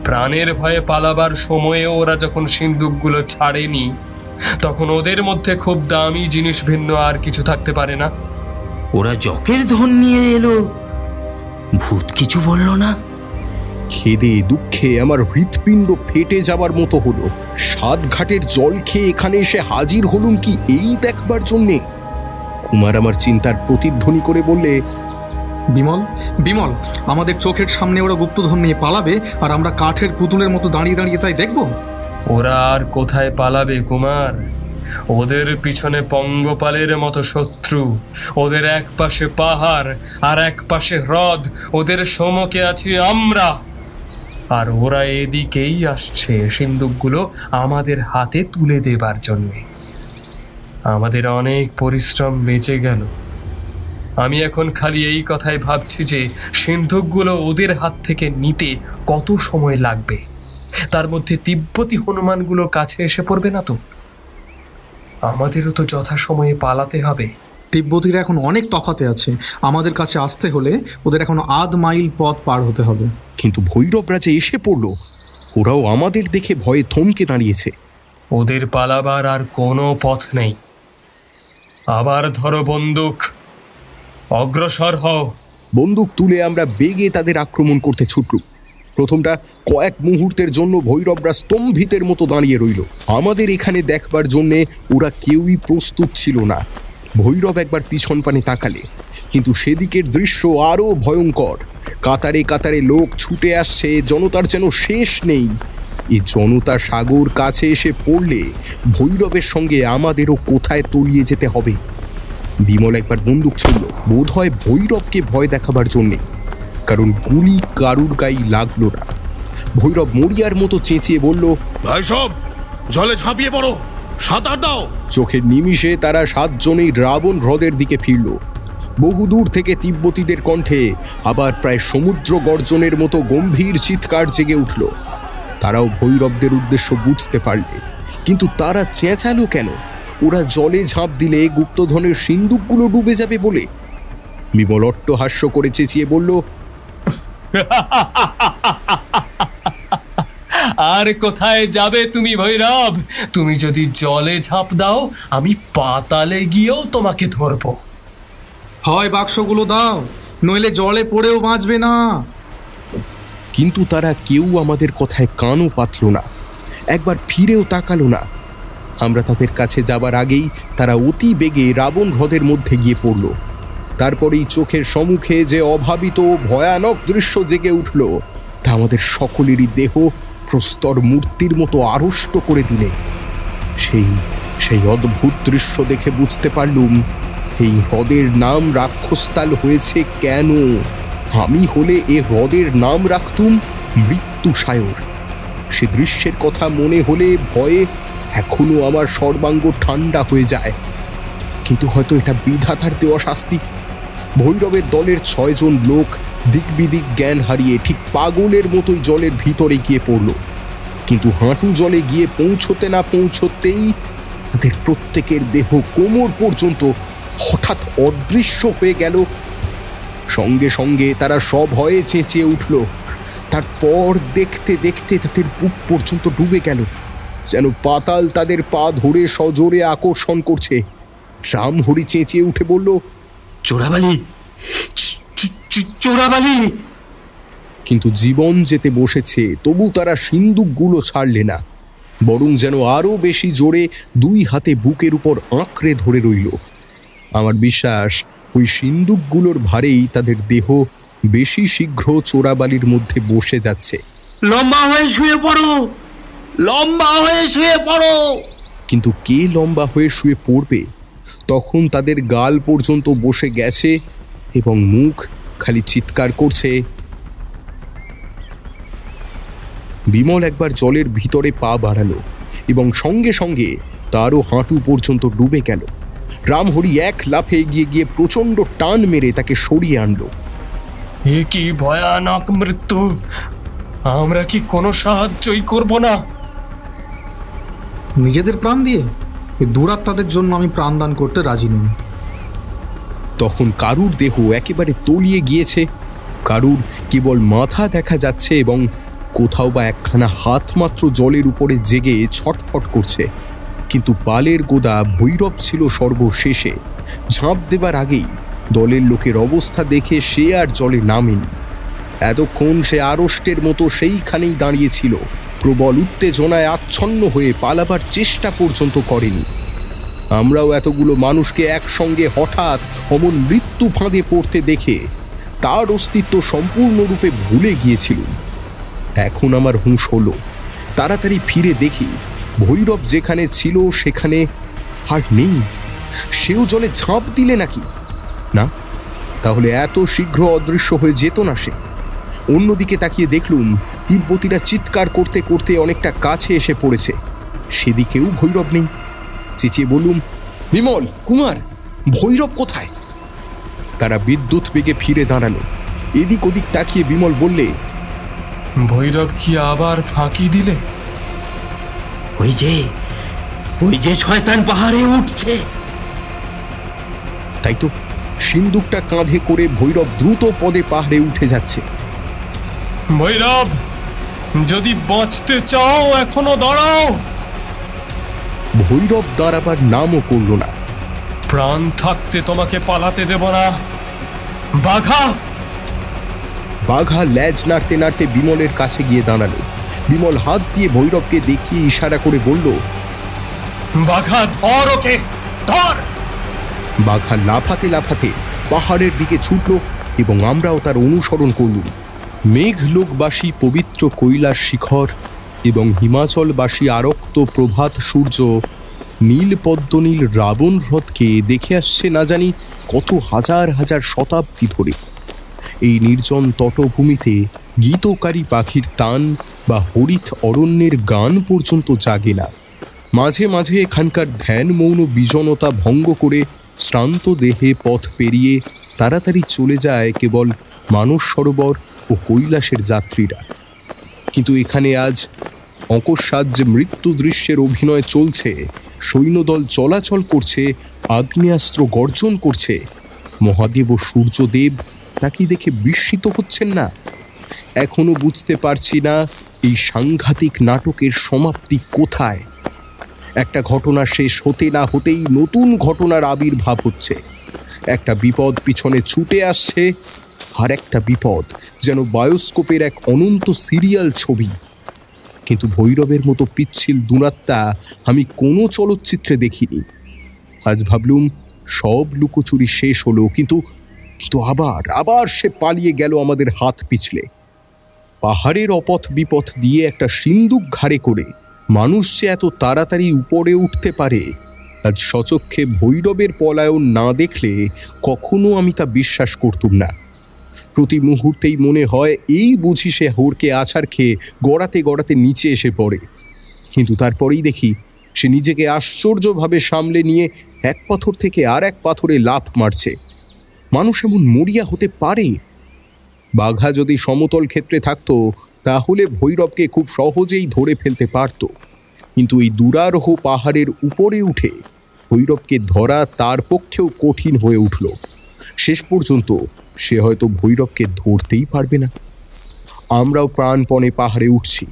প্রাণের ভয়ে পালাবার সময়ে ওরা যখন সিন্দুকগুলো ছাড়েনি, তখন ওদের মধ্যে খুব দামি জিনিস ভিন্ন আর কিছু থাকতে পারে না। ওরা জকের ধন নিয়ে এলো, ভূত কিছু বলল না? খেদে দুঃখে আমার হৃৎপিণ্ড ফেটে যাবার মতো হলো। 7 ঘাটের জল খেয়ে এখানে এসে হাজির হলুম কি এই দেখবার জন্যে? কুমার আমার চিন্তার প্রতিধ্বনি করে বললে, বিমল, বিমল, আমাদের চোখের সামনে ওরা গুপ্তধন নিয়ে পালাবে, আর আমরা কাঠের পুতুলের মতো দাঁড়িয়ে দাঁড়িয়ে তাই দেখব? ওরা আর কোথায় পালাবে কুমার? ওদের পিছনে পঙ্গপালের মতো শত্রু। ওদের এক পাশে পাহাড় আর এক পাশে হ্রদ। ওদের সম্মুখে আছি আমরা, আর ওরা এদিকেই আসছে সিন্দুকগুলো আমাদের হাতে তুলে দেবার জন্যে। আমাদের অনেক পরিশ্রম বেঁচে গেল। আমি এখন খালি এই কথাই ভাবছি যে সিন্ধুকগুলো ওদের হাত থেকে নিতে কত সময় লাগবে। তার মধ্যে তিব্বতী হনুমানগুলো কাছে এসে পড়বে না তো? আমাদেরও তো যথাসময়ে পালাতে হবে। তিব্বতীরা এখন অনেক তফাতে আছে, আমাদের কাছে আসতে হলে ওদের এখন 1/2 মাইল পথ পার হতে হবে। কিন্তু ভৈরব রাজা এসে পড়ল, ওরাও আমাদের দেখে ভয়ে থমকে দাঁড়িয়েছে। ওদের পালাবার আর কোনো পথ নেই। আবার ধরো বন্দুক, অগ্রসর হও। বন্দুক তুলে আমরা বেগে তাদের আক্রমণ করতে ছুটলুম। প্রথমটা কয়েক মুহূর্তের জন্য ভৈরবরা স্তম্ভিতের মতো দাঁড়িয়ে রইল। আমাদের এখানে দেখবার জন্যে ওরা কেউই প্রস্তুত ছিল না। ভৈরব একবার পিছন পানে তাকালে, কিন্তু সেদিকের দৃশ্য আরও ভয়ঙ্কর। কাতারে কাতারে লোক ছুটে আসছে, জনতার যেন শেষ নেই। এই জনতা সাগর কাছে এসে পড়লে ভৈরবের সঙ্গে আমাদেরও কোথায় তলিয়ে যেতে হবে। বিমল একবার বন্দুক ছুড়ল, বোধ হয় ভৈরবকে ভয় দেখাবার জন্যে, কারণ গুলি কারুর গায়ে লাগলো না। ভৈরব মরিয়ার মতো চেঁচিয়ে বলল, ভাই সব জলে ঝাঁপিয়ে পড়ো, সাঁতার দাও। চোখের নিমিষে তারা 7 জনেই রাবণ হ্রদের দিকে ফিরল। বহুদূর থেকে তিব্বতীদের কণ্ঠে আবার প্রায় সমুদ্র গর্জনের মতো গম্ভীর চিৎকার জেগে উঠল। তারাও ভৈরবদের উদ্দেশ্য বুঝতে পারলে, কিন্তু তারা চেঁচালো কেন? ওরা জলে ঝাঁপ দিলে গুপ্তধনের সিন্দুকগুলো ডুবে যাবে বলে। বিমল অট্টহাস্য করে চেঁচিয়ে বলল, আর কোথায় যাবে তুমি ভৈরব? তুমি যদি জলে ঝাঁপ দাও, আমি পাতালে গিয়েও তোমাকে ধরবো। হয় বাক্সগুলো দাও, নইলে জলে পড়েও বাঁচবে না। কিন্তু তারা কেউ আমাদের কথায় কানও পাতল না, একবার ফিরেও তাকালো না। আমরা তাদের কাছে যাবার আগেই তারা অতি বেগে রাবণ হ্রদের মধ্যে গিয়ে পড়ল। তারপরেই চোখের সম্মুখে যে অভাবিত ভয়ানক দৃশ্য জেগে উঠল, তা আমাদের সকলেরই দেহ প্রস্তর মূর্তির মতো আড়ষ্ট করে দিলে। সেই অদ্ভুত দৃশ্য দেখে বুঝতে পারলুম এই হ্রদের নাম রাক্ষসতাল হয়েছে কেন। আমি হলে এ হ্রদের নাম রাখতুম মৃত্যুসায়র। সে দৃশ্যের কথা মনে হলে ভয়ে এখনো আমার সর্বাঙ্গ ঠান্ডা হয়ে যায়। কিন্তু হয়তো এটা বিধাতার দেওয়া শাস্তি। ভৈরবের দলের 6 জন লোক দিকবিদিক জ্ঞান হারিয়ে ঠিক পাগলের মতোই জলের ভিতরে গিয়ে পড়ল। কিন্তু হাঁটু জলে গিয়ে পৌঁছতে না পৌঁছতেই তাদের প্রত্যেকের দেহ কোমর পর্যন্ত হঠাৎ অদৃশ্য হয়ে গেল। সঙ্গে সঙ্গে তারা সব ভয়ে চেঁচিয়ে উঠল। তারপর দেখতে দেখতে তাদের বুক পর্যন্ত ডুবে গেল, যেন পাতাল তাদের পা ধরে সজোরে আকর্ষণ করছে। রামহরি চেঁচিয়ে উঠে বলল, চোরাবালি, চোরাবালি। কিন্তু জীবন যেতে বসেছে, তবু তারা সিন্দুকগুলো ছাড়লে না, বরং যেন আরও বেশি জোরে 2 হাতে বুকের উপর আঁকড়ে ধরে রইল। আমার বিশ্বাস ওই সিন্দুকগুলোর ভারেই তাদের দেহ বেশি শীঘ্র চোরাবালির মধ্যে বসে যাচ্ছে। লম্বা হয়ে শুয়ে পড়ো, লম্বা হয়ে শুয়ে পড়ো। কিন্তু কে লম্বা হয়ে শুয়ে পড়বে? তখন তাদের গাল পর্যন্ত বসে গেছে এবং মুখ খালি চিৎকার করছে। বিমল একবার জলের ভিতরে পা বাড়ালো এবং সঙ্গে সঙ্গে তারও হাঁটু পর্যন্ত ডুবে গেল। রামহরি এক লাফে এগিয়ে গিয়ে প্রচণ্ড টান মেরে তাকে সরিয়ে আনলো। এ কি ভয়ানক মৃত্যু! আমরা কি কোনো সাহায্যই করব না? নিজেদের প্রাণ দিয়ে এই দুরাত্মাদের জন্য আমি প্রাণদান করতে রাজি নই। তখন কারুর দেহ একেবারে তলিয়ে গিয়েছে, কারুর কেবল মাথা দেখা যাচ্ছে এবং কোথাও বা একখানা হাত মাত্র জলের উপরে জেগে ছটফট করছে। কিন্তু পালের গোদা ভৈরব ছিল সর্বশেষে। ঝাঁপ দেবার আগেই দলের লোকের অবস্থা দেখে সে আর জলে নামেনি। এতক্ষণ সে আড়ষ্টের মতো সেইখানেই দাঁড়িয়েছিল, প্রবল উত্তেজনায় আচ্ছন্ন হয়ে পালাবার চেষ্টা পর্যন্ত করেনি। আমরাও এতগুলো মানুষকে একসঙ্গে হঠাৎ অমন মৃত্যু ফাঁদে পড়তে দেখে তার অস্তিত্ব সম্পূর্ণরূপে ভুলে গিয়েছিলাম। এখন আমার হুঁশ হলো। তাড়াতাড়ি ফিরে দেখি ভৈরব যেখানে ছিল সেখানে আর নেই। সেও জলে ঝাঁপ দিলে নাকি? না, তাহলে এত শীঘ্র অদৃশ্য হয়ে যেত না সে। অন্যদিকে তাকিয়ে দেখলুম তিব্বতীরা চিৎকার করতে করতে অনেকটা কাছে এসে পড়েছে। সেদিকেও ভৈরব নেই। চেঁচিয়ে বললুম, বিমল, কুমার, ভৈরব কোথায়? তারা বিদ্যুৎ বেগে ফিরে দাঁড়ালো। এদিক ওদিক তাকিয়ে বিমল বললে, ভৈরব কি আবার ফাঁকি দিলে? ওই যে শয়তান পাহাড়ে উঠছে। তাই তো, সিন্দুকটা কাঁধে করে ভৈরব দ্রুত পদে পাহাড়ে উঠে যাচ্ছে। ভৈরব, যদি বাঁচতে চাও এখনো দাঁড়াও। ভৈরব দাঁড়াবার নামও করল না। প্রাণ থাকতে তোমাকে পালাতে দেব না। বাঘা ল্যাজ নাড়তে নাড়তে বিমলের কাছে গিয়ে দাঁড়ালো। বিমল হাত দিয়ে ভৈরবকে দেখিয়ে ইশারা করে বলল, বাঘা ধর ওকে, ধর। বাঘা লাফাতে লাফাতে পাহাড়ের দিকে ছুটল এবং আমরাও তার অনুসরণ করলুম। মেঘলোকবাসী পবিত্র কৈলাস শিখর এবং হিমাচলবাসী আরক্ত প্রভাত সূর্য নীল পদ্মনীল রাবণ হ্রদকে দেখে আসছে না জানি কত হাজার হাজার শতাব্দী ধরে। এই নির্জন তটভূমিতে গীতকারী পাখির তান বা হরিৎ অরণ্যের গান পর্যন্ত জাগে না। মাঝে মাঝে এখানকার ধ্যান মৌন বিজনতা ভঙ্গ করে শ্রান্ত দেহে পথ পেরিয়ে তাড়াতাড়ি চলে যায় কেবল মানস সরোবর ও কৈলাসের যাত্রীরা। কিন্তু এখানে আজ অকস্মাৎ মৃত্যু দৃশ্যের অভিনয় চলছে, সৈন্যদল চলাচল করছে, আগ্নেয়াস্ত্র গর্জন করছে। মহাদেব ও সূর্যদেব তাকে দেখে বিস্মিত হচ্ছেন না। এখনো বুঝতে পারছি না এই সাংঘাতিক নাটকের সমাপ্তি কোথায়। একটা ঘটনা শেষ হতে না হতেই নতুন ঘটনার আবির্ভাব হচ্ছে। একটা বিপদ পিছনে ছুটে আসছে, আর একটা বিপদ যেন বায়োস্কোপের এক অনন্ত সিরিয়াল ছবি। কিন্তু ভৈরবের মতো পিচ্ছিল দুরাত্মা আমি কোনো চলচ্চিত্রে দেখিনি। আজ ভাবলুম সব লুকোচুরি শেষ হলো, কিন্তু আবার সে পালিয়ে গেল আমাদের হাত পিছলে। পাহাড়ের অপথ বিপথ দিয়ে একটা সিন্দুক ঘাড়ে করে মানুষ যে এত তাড়াতাড়ি উপরে উঠতে পারে, আজ সচক্ষে ভৈরবের পলায়ন না দেখলে কখনো আমি তা বিশ্বাস করতুম না। প্রতি মুহূর্তেই মনে হয় এই বুঝি সে হোরকে আছাড় খেয়ে গড়াতে গড়াতে নিচে এসে পড়ে। কিন্তু তারপরেই দেখি সে নিজেকে আশ্চর্যভাবে সামলে নিয়ে এক পাথর থেকে আর এক পাথরে লাফ মারছে। মানুষ এমন মরিয়া হতে পারে? বাঘা যদি সমতল ক্ষেত্রে থাকতো তাহলে ভৈরবকে খুব সহজেই ধরে ফেলতে পারত, কিন্তু এই দুরারোহ পাহাড়ের উপরে উঠে ভৈরবকে ধরা তার পক্ষেও কঠিন হয়ে উঠল। শেষ পর্যন্ত সে হয়তো ভৈরবকে ধরতেই পারবে না। আমরাও প্রাণপণে পাহাড়ে উঠছি।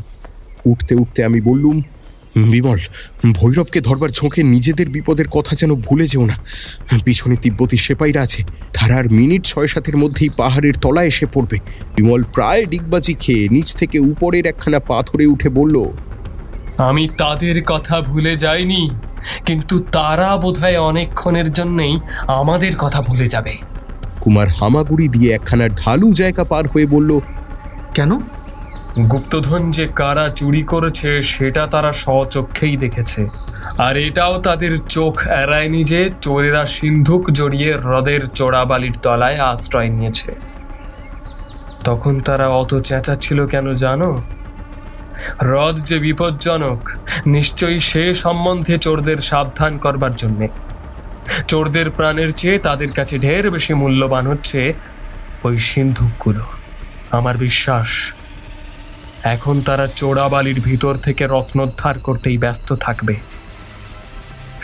উঠতে উঠতে আমি বললুম, বিমল, ভৈরবকে ধরবার ঝোঁকে নিজেদের বিপদের কথা যেন ভুলে যেও না। পিছনে তিব্বতী সেপাইরা আছে, তারা আর মিনিট ৬-৭-এর মধ্যেই পাহাড়ের তলায় এসে পড়বে। বিমল প্রায় ডিগবাজি খেয়ে নিচ থেকে উপরের একখানা পাথরে উঠে বলল, আমি তাদের কথা ভুলে যাইনি, কিন্তু তারা বোধহয় অনেকক্ষণের জন্যই আমাদের কথা ভুলে যাবে। কুমার হামাগুড়ি দিয়ে একখানা ঢালু জায়গা পার হয়ে বলল, কেন? গুপ্তধন যে কারা চুরি করেছে সেটা তারা স্বচক্ষেই দেখেছে, আর এটাও তাদের চোখ এড়ায়নি যে চোরেরা সিন্ধুক জড়িয়ে হ্রদের চোরাবালির তলায় আশ্রয় নিয়েছে। তখন তারা অত চেঁচাচ্ছিল কেন জানো? হ্রদ যে বিপজ্জনক, নিশ্চয়ই সে সম্বন্ধে চোরদের সাবধান করবার জন্যে। চোরদের প্রাণের চেয়ে তাদের কাছে ঢের বেশি মূল্যবান হচ্ছে ওই সিন্ধুকগুলো। আমার বিশ্বাস এখন তারা চোরাবালির ভিতর থেকে রত্নোদ্ধার করতেই ব্যস্ত থাকবে।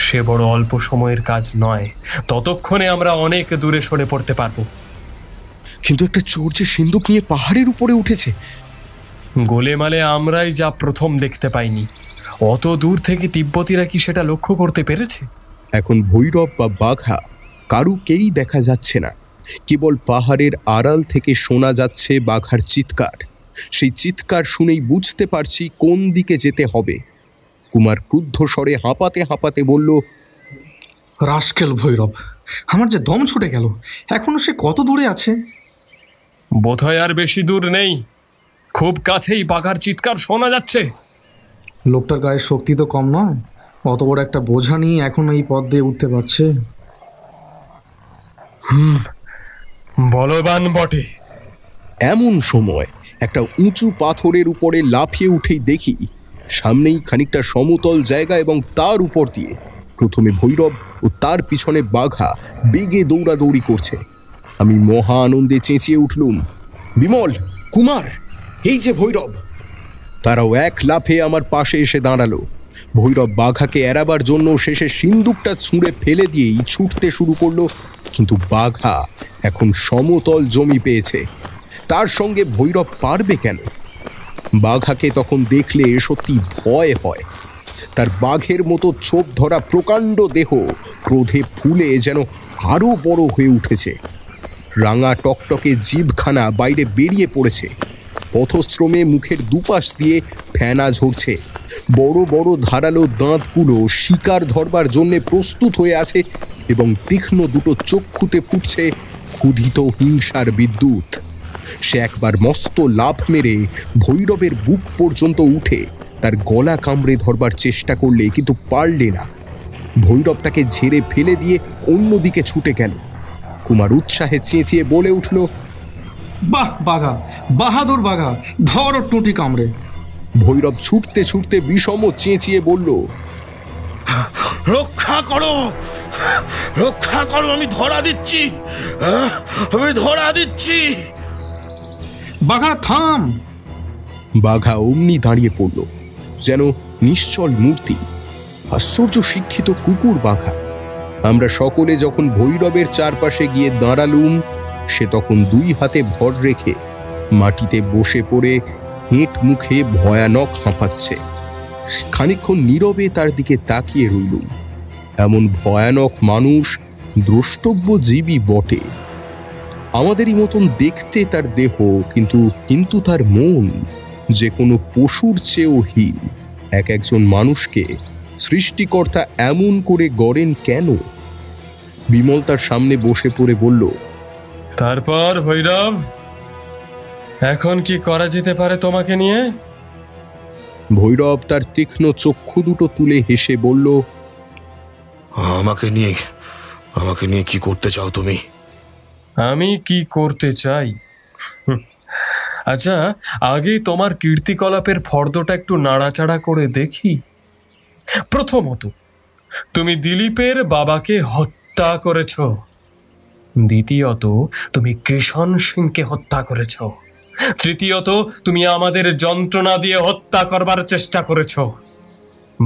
সে বড় অল্প সময়ের কাজ নয়, ততক্ষণে আমরা অনেক দূরে সরে পড়তে পারবো। কিন্তু একটা চোর যে সিন্ধুক নিয়ে পাহাড়ের উপরে উঠেছে, গোলেমালে আমরাই যা প্রথম দেখতে পাইনি, অত দূর থেকে তিব্বতীরা কি সেটা লক্ষ্য করতে পেরেছে? এখন ভৈরব বা বাঘা কারুকেই দেখা যাচ্ছে না। কেবল পাহাড়ের আড়াল থেকে শোনা যাচ্ছে বাঘার চিৎকার। সেই চিৎকার শুনেই বুঝতে পারছি কোন দিকে যেতে হবে। কুমার ক্রুদ্ধ স্বরে হাঁপাতে হাঁপাতে বলল, রাস্কেল ভৈরব, আমার যে দম ছুটে গেল। এখনো সে কত দূরে আছে? বোধহয় আর বেশি দূর নেই, খুব কাছেই বাঘার চিৎকার শোনা যাচ্ছে। লোকটার গায়ে শক্তি তো কম নয়, অত বড় একটা বোঝা নিয়ে এখন এই পথ দিয়ে উঠতে পারছে। বলবান বটে। এমন সময় একটা উঁচু পাথরের উপরে লাফিয়ে উঠেই দেখি সামনেই খানিকটা সমতল জায়গা এবং তার উপর দিয়ে প্রথমে ভৈরব ও তার পিছনে বাঘা বেগে দৌড়াদৌড়ি করছে। আমি মহা আনন্দে চেঁচিয়ে উঠলুম, বিমল, কুমার, এই যে ভৈরব। তারাও এক লাফে আমার পাশে এসে দাঁড়ালো। ভৈরব বাঘাকে এড়াবার জন্য শেষে সিন্দুকটা ছুঁড়ে ফেলে দিয়েই ছুটতে শুরু করলো, কিন্তু বাঘা এখন সমতল জমি পেয়েছে। তার সঙ্গে ভৈরব পারবে কেন? বাঘাকে তখন দেখলে সত্যি ভয় হয়। তার বাঘের মতো ছোপ ধরা প্রকাণ্ড দেহ ক্রোধে ফুলে যেন আরো বড় হয়ে উঠেছে। রাঙা টকটকে জিভখানা বাইরে বেরিয়ে পড়েছে। পথশ্রমে মুখের দুপাশ দিয়ে ফেনা ঝরছে। বড় বড় ধারালো দাঁতগুলো শিকার ধরবার জন্যে প্রস্তুত হয়ে আছে এবং তীক্ষ্ণ দুটো চক্ষুতে ফুটছে ক্ষুধিত হিংসার বিদ্যুৎ। সে একবার মস্ত লাফ মেরে ভৈরবের বুক পর্যন্ত উঠে তার গলা কামড়ে ধরবার চেষ্টা করলে, কিন্তু পারলে না। ভৈরব তাকে ঝেড়ে ফেলে দিয়ে অন্যদিকে ছুটে গেল। কুমার উৎসাহে চেঁচিয়ে বলে উঠল, বাহ বাঘা, বাহাদুর বাঘা, ধর টুটি কামড়ে। ভৈরব ছুটতে ছুটতে বিষম চেঁচিয়ে বলল, রক্ষা করো, রক্ষা করো, আমি ধরা দিচ্ছি, আমি ধরা দিচ্ছি। বাঘা থাম। বাঘা অমনি দাঁড়িয়ে পড়ল, যেন নিশ্চল মূর্তি। আশ্চর্য শিক্ষিত কুকুর বাঘা। আমরা সকলে যখন ভৈরবের চারপাশে গিয়ে দাঁড়ালুম, সে তখন দুই হাতে ভর রেখে মাটিতে বসে পড়ে হেঁট মুখে ভয়ানক হাঁপাচ্ছে। খানিকক্ষণ নীরবে তার দিকে তাকিয়ে রইলুম। এমন ভয়ানক মানুষ দ্রষ্টব্য জীবী বটে। আমাদেরই মতন দেখতে তার দেহ, কিন্তু তার মন যে কোনো পশুর চেয়েও হীন। একজন মানুষকে সৃষ্টিকর্তা এমন করে গড়েন কেন? বিমল তার সামনে বসে পড়ে বলল, তারপর ভৈরব, এখন কি করা যেতে পারে তোমাকে নিয়ে? ভৈরব তার তীক্ষ্ণ চক্ষু দুটো তুলে হেসে বলল, আমাকে নিয়ে কি করতে চাও তুমি? আমি কি করতে চাই? আচ্ছা, আগে তোমার কীর্তিকলাপের ফর্দটা একটু নাড়াচাড়া করে দেখি। প্রথমত, তুমি দিলীপের বাবাকে হত্যা করেছ। দ্বিতীয়ত, তুমি কিষণ সিংকে হত্যা করেছ। তৃতীয়ত, তুমি আমাদের যন্ত্রণা দিয়ে হত্যা করবার চেষ্টা করেছ।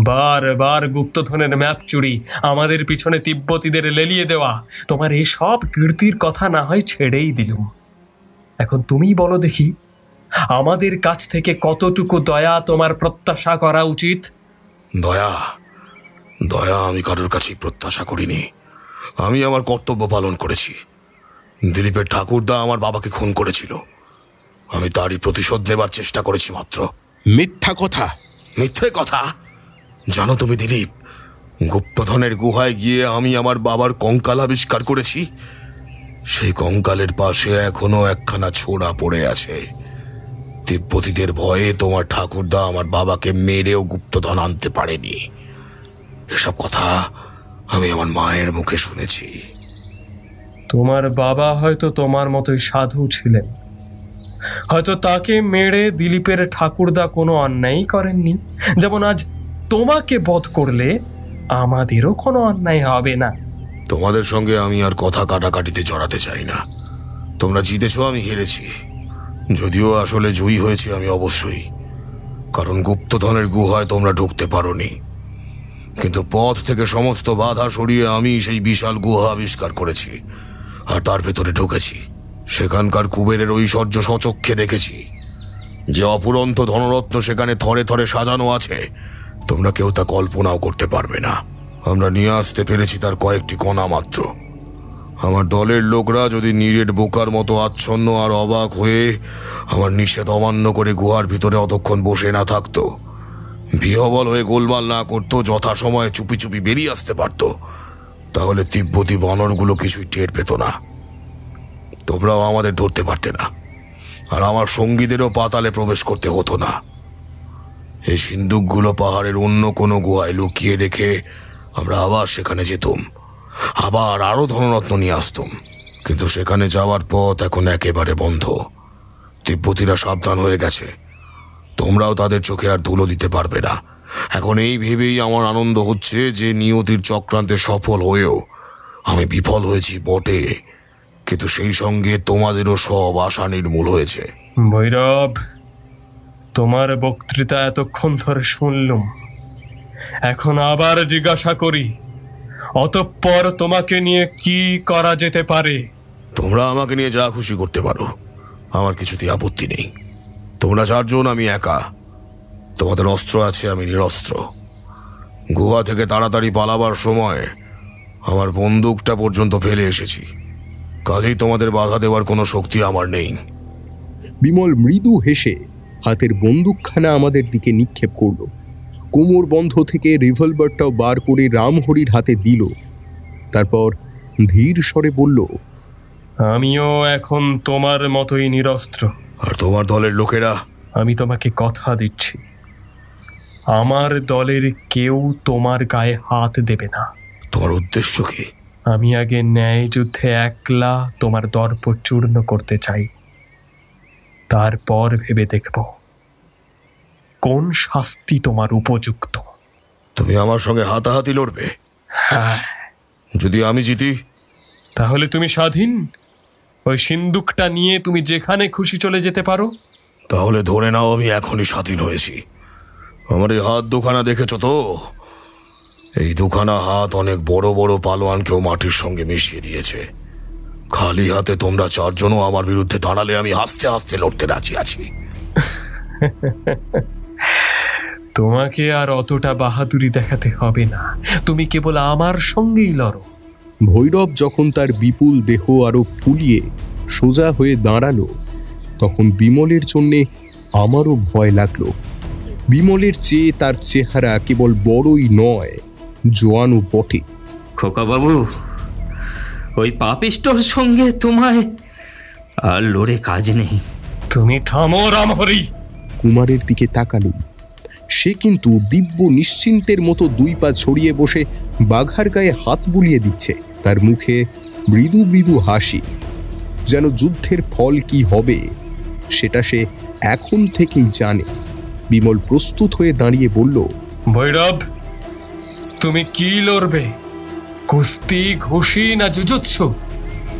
বারবার গুপ্তধনের ম্যাপ চুরি, আমাদের পিছনে তিব্বতীদের লেলিয়ে দেওয়া, তোমার এই সব কীর্তির কথা না হয় ছেড়েই দিলুম। এখন তুমি বলো দেখি, আমাদের কাছ থেকে কতটুকু দয়া তোমার প্রত্যাশা করা উচিত? দয়া আমি কারোর কাছেই প্রত্যাশা করিনি। আমি আমার কর্তব্য পালন করেছি। দিলীপের ঠাকুরদা আমার বাবাকে খুন করেছিল, আমি তারই প্রতিশোধ নেবার চেষ্টা করেছি মাত্র। মিথ্যা কথা। মিথ্যে কথা? জানো তুমি দিলীপ, গুপ্তধনের গুহায় গিয়ে আমি আমার বাবার কঙ্কাল আবিষ্কার করেছি। সেই কঙ্কালের পাশে এখনো একখানা ছোড়া পড়ে আছে। তিব্বতীদের ভয়ে তোমার ঠাকুরদা আমার বাবাকে মেরেও গুপ্তধন আনতে পারেনি। এসব কথা আমি আমার মায়ের মুখে শুনেছি। তোমার বাবা হয়তো তোমার মতোই সাধু ছিলেন। হয়তো তাকে মেরে দিলীপের ঠাকুরদা কোনো অন্যায় করেননি। যেমন আজ তোমাকে বধ করলে আমাদেরও কোনো অন্যায় হবে না। তোমাদের সঙ্গে আমি আর কথা কাটাকাটিতে জড়াতে চাই না। তোমরা জিতেছ, আমি হেরেছি। যদিও আসলে জয়ী হয়েছি আমি অবশ্যই, কারণ গুপ্তধনের গুহায় তোমরা ঢুকতে পারোনি। কিন্তু পথ থেকে সমস্ত বাধা সরিয়ে আমি সেই বিশাল গুহা আবিষ্কার করেছি, আর তার ভেতরে ঢুকেছি। সেখানকার কুবেরের ঐশ্বর্য সচক্ষে দেখেছি। যে অফুরন্ত ধনরত্ন সেখানে থরে থরে সাজানো আছে, তোমরা কেউ তা কল্পনাও করতে পারবে না। আমরা নিয়ে আসতে পেরেছি তার কয়েকটি কণা মাত্র। আমার দলের লোকরা যদি নিরেট বোকার মতো আচ্ছন্ন আর অবাক হয়ে আমার নিষেধ অমান্য করে গুহার ভিতরে অতক্ষণ বসে না থাকতো, বিহবল হয়ে গোলমাল না করতো, যথাসময়ে চুপি চুপি বেরিয়ে আসতে পারত, তাহলে তিব্বতী বানরগুলো কিছুই টের পেত না। তোমরাও আমাদের ধরতে পারতে না, আর আমার সঙ্গীদেরও পাতালে প্রবেশ করতে হতো না। এই সিন্দুকগুলো পাহাড়ের অন্য কোনো গুহায় লুকিয়ে রেখে আমরা আবার সেখানে যেতুম, আবার আরো ধনরত্ন নিয়ে আসতুম। কিন্তু সেখানে যাওয়ার পথ এখন একেবারে বন্ধ। তিব্বতীরা সাবধান হয়ে গেছে, তোমরাও তাদের চোখে আর ধুলো দিতে পারবে না। এখন এই ভেবেই আমার আনন্দ হচ্ছে যে নিয়তির চক্রান্তে সফল হয়েও আমি বিফল হয়েছি বটে, কিন্তু সেই সঙ্গে তোমাদেরও সব আশা নির্মূল হয়েছে। ভৈরব, তোমার বক্তৃতা এতক্ষণ ধরে শুনলুম, এখন আবার জিজ্ঞাসা করি, অতঃপর তোমাকে নিয়ে কি করা যেতে পারে? তোমরা আমাকে নিয়ে যা খুশি করতে পারো, আমার কিছুতেই আপত্তি নেই। তোমরা 4 জন, আমি একা। তোমাদের অস্ত্র আছে, আমি নিরস্ত্র। গুহা থেকে তাড়াতাড়ি পালাবার সময় আমার বন্দুকটা পর্যন্ত ফেলে এসেছি, কাজেই তোমাদের বাধা দেওয়ার কোনো শক্তি আমার নেই। বিমল মৃদু হেসে হাতের বন্দুকখানা আমাদের দিকে নিক্ষেপ করল। কোমর বন্ধ থেকে রিভলভারটাও বার করে রামহরির হাতে দিল। তারপর ধীর স্বরে বলল, আমিও এখন তোমার মতোই নিরস্ত্র। আর তোমার দলের লোকেরা? আমি তোমাকে কথা দিচ্ছি, আমার দলের কেউ তোমার গায়ে হাত দেবে না। তোমার উদ্দেশ্য কি? আমি আগে ন্যায় যুদ্ধে একলা তোমার দর্প চূর্ণ করতে চাই, তারপর ভেবে দেখব কোন শাস্তি তোমার উপযুক্ত। তুমি আমার সঙ্গে হাতাহাতি লড়বে? হ্যাঁ। যদি আমি জিতি? তাহলে তুমি স্বাধীন, ওই সিন্দুকটা নিয়ে তুমি যেখানে খুশি চলে যেতে পারো। তাহলে ধরে নাও আমি এখনই স্বাধীন হয়েছি। আমার এই হাত দুখানা দেখেছো তো? এই দুখানা হাত অনেক বড় বড় পালোয়ানকেও মাটির সঙ্গে মিশিয়ে দিয়েছে। খালি হাতে তোমরা 4 জনও আমার বিরুদ্ধে দাঁড়ালে আমি হাসতে হাসতে লড়তে রাজি আছি। তোমাকে আর অতটা বাহাদুরি দেখাতে হবে না, তুমি কেবল আমার সঙ্গেই লড়ো। ভৈরব যখন তার বিপুল দেহ আরো ফুলিয়ে সোজা হয়ে দাঁড়ালো, তখন বিমলের জন্যে আমারও ভয় লাগলো। বিমলের চেয়ে তার চেহারা কেবল বড়ই নয়, জোয়ানও বটে। খোকা বাবু, ওই পাপিষ্টর সঙ্গে তোমায় আর লড়ে কাজ নেই। তুমি থামো রামহরি। কুমারের দিকে তাকালো। সে কিন্তু দিব্য নিশ্চিন্তের মতো 2 পা ছড়িয়ে বসে বাঘার গায়ে হাত বুলিয়ে দিচ্ছে। তার মুখে মৃদু মৃদু হাসি, যেন যুদ্ধের ফল কি হবে সেটা সে এখন থেকেই জানে। বিমল প্রস্তুত হয়ে দাঁড়িয়ে বলল, ভৈরব, তুমি কি লড়বে? কুস্তি, ঘুষি না জুজুৎসু?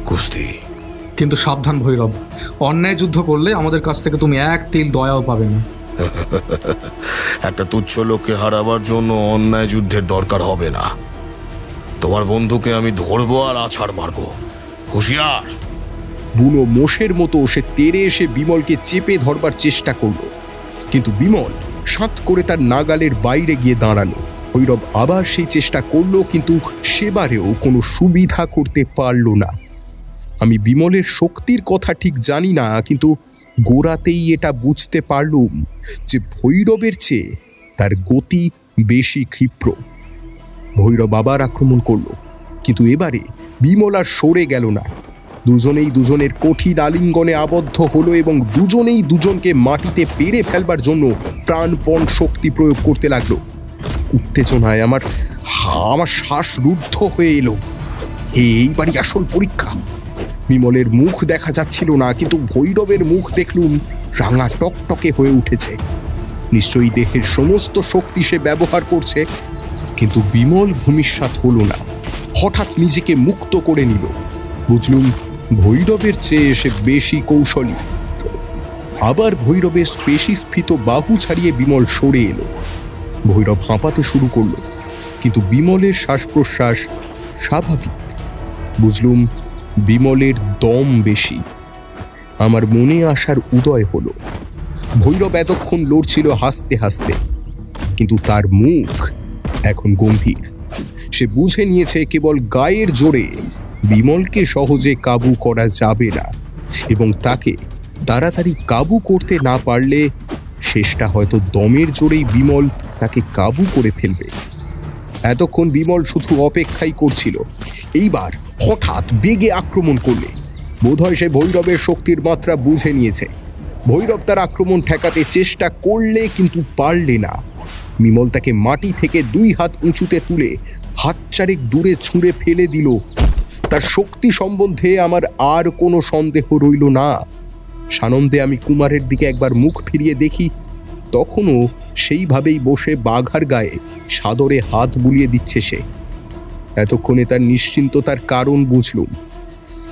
কুস্তি। কিন্তু সাবধান ভৈরব, অন্যায় যুদ্ধ করলে আমাদের কাছ থেকে তুমি এক তিল দয়াও পাবে না। একটা তুচ্ছ লোককে হারাবার জন্য অন্যায় যুদ্ধের দরকার হবে না। তোমার বন্ধুকে আমি ধরবো আর আছাড় মারবো। হুঁশিয়ার! বুনো মোষের মতো সে তেড়ে এসে বিমলকে চেপে ধরবার চেষ্টা করল, কিন্তু বিমল সাঁত করে তার নাগালের বাইরে গিয়ে দাঁড়ালো। ভৈরব আবার সেই চেষ্টা করলো, কিন্তু সেবারেও কোনো সুবিধা করতে পারল না। আমি বিমলের শক্তির কথা ঠিক জানি না, কিন্তু গোড়াতেই এটা বুঝতে পারলুম যে ভৈরবের চেয়ে তার গতি বেশি ক্ষিপ্র। ভৈরব আবার আক্রমণ করল, কিন্তু এবারে বিমল আর সরে গেল না। দুজনেই দুজনের কঠিন আলিঙ্গনে আবদ্ধ হলো এবং দুজনেই দুজনকে মাটিতে পেরে ফেলবার জন্য প্রাণপণ শক্তি প্রয়োগ করতে লাগলো। উত্তেজনায় আমার শ্বাস রুদ্ধ হয়ে এলো। এইবারই আসল পরীক্ষা। বিমলের মুখ দেখা যাচ্ছিল না, কিন্তু ভৈরবের মুখ দেখলুম রাঙা টকটকে হয়ে উঠেছে। নিশ্চয়ই দেহের সমস্ত শক্তি সে ব্যবহার করছে, কিন্তু বিমল ভূমিষ্যাৎ হলো না। হঠাৎ নিজেকে মুক্ত করে নিল। বুঝলুম ভৈরবের চেয়ে সে বেশি কৌশলী। আবার ভৈরবের পেশিস্ফীত বাহু ছাড়িয়ে বিমল সরে এলো। ভৈরব হাঁপাতে শুরু করলো, কিন্তু বিমলের শ্বাস প্রশ্বাস স্বাভাবিক। বুঝলুম বিমলের দম বেশি। আমার মনে আসার উদয় হলো। ভৈরব এতক্ষণ লড়ছিল হাসতে হাসতে, কিন্তু তার মুখ এখন গম্ভীর। সে বুঝে নিয়েছে কেবল গায়ের জোরে বিমলকে সহজে কাবু করা যাবে না, এবং তাকে তাড়াতাড়ি কাবু করতে না পারলে শেষটা হয়তো দমের জোরেই বিমল তাকে কাবু করে ফেলবে। এতক্ষণ বিমল শুধু অপেক্ষাই করছিল। এইবার হঠাৎ বেগে আক্রমণ করলে বোধহয় সে ভৈরবের শক্তির মাত্রা বুঝে নিয়েছে। ভৈরব তার আক্রমণ ঠেকাতে চেষ্টা করলে, কিন্তু পারলে না। বিমল তাকে মাটি থেকে 2 হাত উঁচুতে তুলে হাত 4 দূরে ছুঁড়ে ফেলে দিল। তার শক্তি সম্বন্ধে আমার আর কোনো সন্দেহ রইল না। সানন্দে আমি কুমারের দিকে একবার মুখ ফিরিয়ে দেখি, তখনও সেইভাবেই বসে বাঘার গায়ে সাদরে হাত বুলিয়ে দিচ্ছে সে। এতক্ষণে তার নিশ্চিন্ততার কারণ বুঝলুম।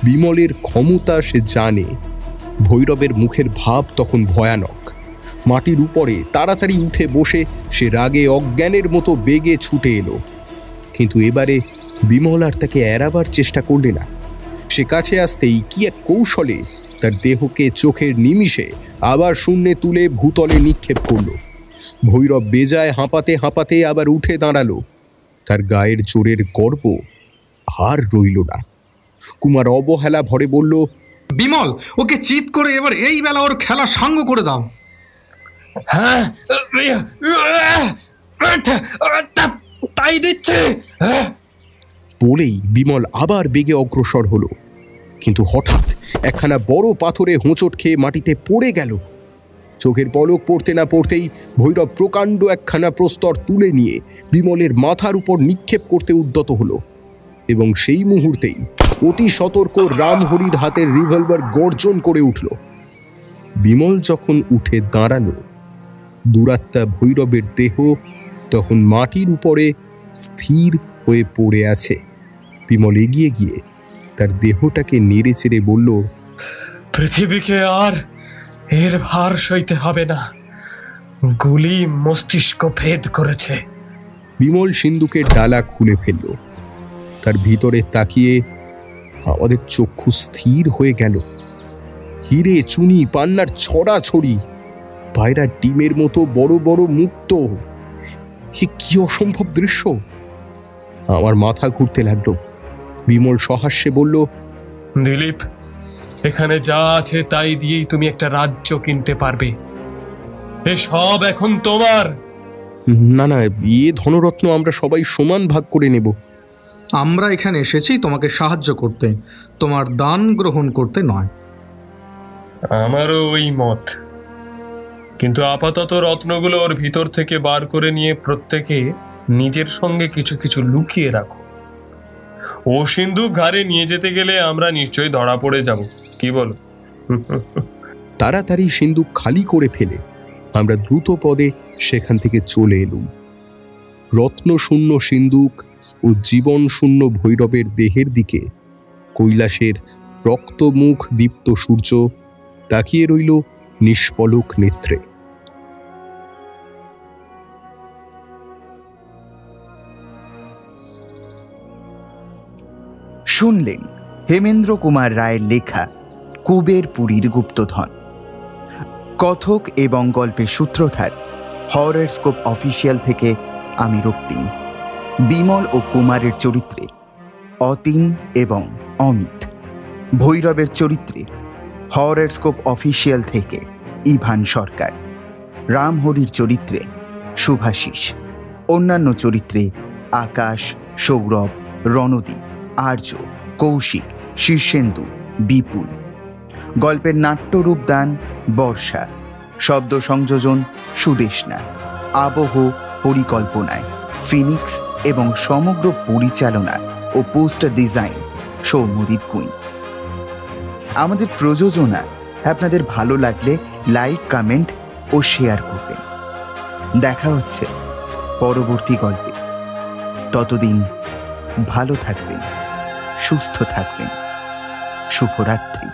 বিমলের ক্ষমতা সে জানে। ভৈরবের মুখের ভাব তখন ভয়ানক। মাটির উপরে তাড়াতাড়ি উঠে বসে সে রাগে অজ্ঞানের মতো বেগে ছুটে এলো। কিন্তু এবারে বিমল আর তাকে এড়াবার চেষ্টা করলে না। সে কাছে আসতেই কি এক কৌশলে তার দেহকে চোখের নিমিষে আবার শূন্যে তুলে ভূতলে নিক্ষেপ করল। ভৈরব বেজায় হাঁপাতে হাঁপাতে আবার উঠে দাঁড়ালো। তার গায়ের জোরের গর্ব আর রইল না। কুমার অবহেলা ভরে বলল, বিমল, ওকে চিৎ করে এবার এই বেলা ওর খেলা সাঙ্গ করে দাও। হ্যাঁ, তাই দিচ্ছে। বলেই বিমল আবার বেগে অগ্রসর হলো। কিন্তু হঠাৎ একখানা বড় পাথরে হোঁচট খেয়ে মাটিতে পড়ে গেল। চোখের পলক পড়তে না পড়তেই ভৈরব প্রকাণ্ড একখানা প্রস্তর তুলে নিয়ে বিমলের মাথার উপর নিক্ষেপ করতে উদ্যত হলো। এবং সেই মুহূর্তেই অতি সতর্ক রামহরির হাতের রিভলভার গর্জন করে উঠল। বিমল যখন উঠে দাঁড়ালো, দুরাত্মা ভৈরবের দেহ তখন মাটির উপরে স্থির হয়ে পড়ে আছে। বিমল এগিয়ে গিয়ে তার দেহটাকে নেড়ে চেড়ে বলল, পৃথিবীকে আর এর ভার সইতে হবে না। গুলি মস্তিষ্ক ভেদ করেছে। বিমল সিন্দুকের ডালা খুলে ফেলল। তার ভিতরে তাকিয়ে আমাদের চক্ষু স্থির হয়ে গেল। হিরে, চুনি, পান্নার ছড়াছড়ি, পায়রা ডিমের মতো বড় বড় মুক্ত। এ কি অসম্ভব দৃশ্য! আমার মাথা ঘুরতে লাগলো। বিমল সহাস্যে বলল, দিলীপ, এখানে যা আছে তাই দিয়েই তুমি একটা রাজ্য কিনতে পারবে। এসব এখন তোমার। না না, এ ধনরত্ন আমরা সবাই সমান ভাগ করে নেব। আমরা এখানে এসেছি তোমাকে সাহায্য করতে, তোমার দান গ্রহণ করতে নয়। আমারও ওই মত। কিন্তু আপাতত রত্নগুলো ওর ভিতর থেকে বার করে নিয়ে প্রত্যেকে নিজের সঙ্গে কিছু কিছু লুকিয়ে রাখো। ও সিন্ধুক ঘাড়ে নিয়ে যেতে গেলে আমরা নিশ্চয়ই ধরা পড়ে যাব। কি বলো? তাড়াতাড়ি সিন্ধুক খালি করে ফেলে আমরা দ্রুত পদে সেখান থেকে চলে এলুম। রত্নশূন্য সিন্ধুক ও জীবন শূন্য ভৈরবের দেহের দিকে কৈলাসের রক্তমুখ দীপ্ত সূর্য তাকিয়ে রইল নিষ্পলক নেত্রে। শুনলেন হেমেন্দ্র কুমার রায়ের লেখা কুবেরপুরীর গুপ্তধন। কথক এবং গল্পের সূত্রধার হররস্কোপ অফিসিয়াল থেকে আমি রক্তিম। বিমল ও কুমারের চরিত্রে অতীন এবং অমিত। ভৈরবের চরিত্রে হররস্কোপ অফিসিয়াল থেকে ইভান সরকার। রামহরির চরিত্রে শুভাশিস। অন্যান্য চরিত্রে আকাশ, সৌরভ, রণদীপ, আর্য, কৌশিক, শীর্ষেন্দু, বিপুল। গল্পের নাট্যরূপদান বর্ষা। শব্দ সংযোজন সুদেশনা। আবহ পরিকল্পনায় ফিনিক্স এবং সমগ্র পরিচালনা ও পোস্টার ডিজাইন সৌম্যদীপ কুইন। আমাদের প্রযোজনা আপনাদের ভালো লাগলে লাইক, কমেন্ট ও শেয়ার করবেন। দেখা হচ্ছে পরবর্তী গল্পে। ততদিন ভালো থাকবেন, সুস্থ থাকবেন। শুভরাত্রি।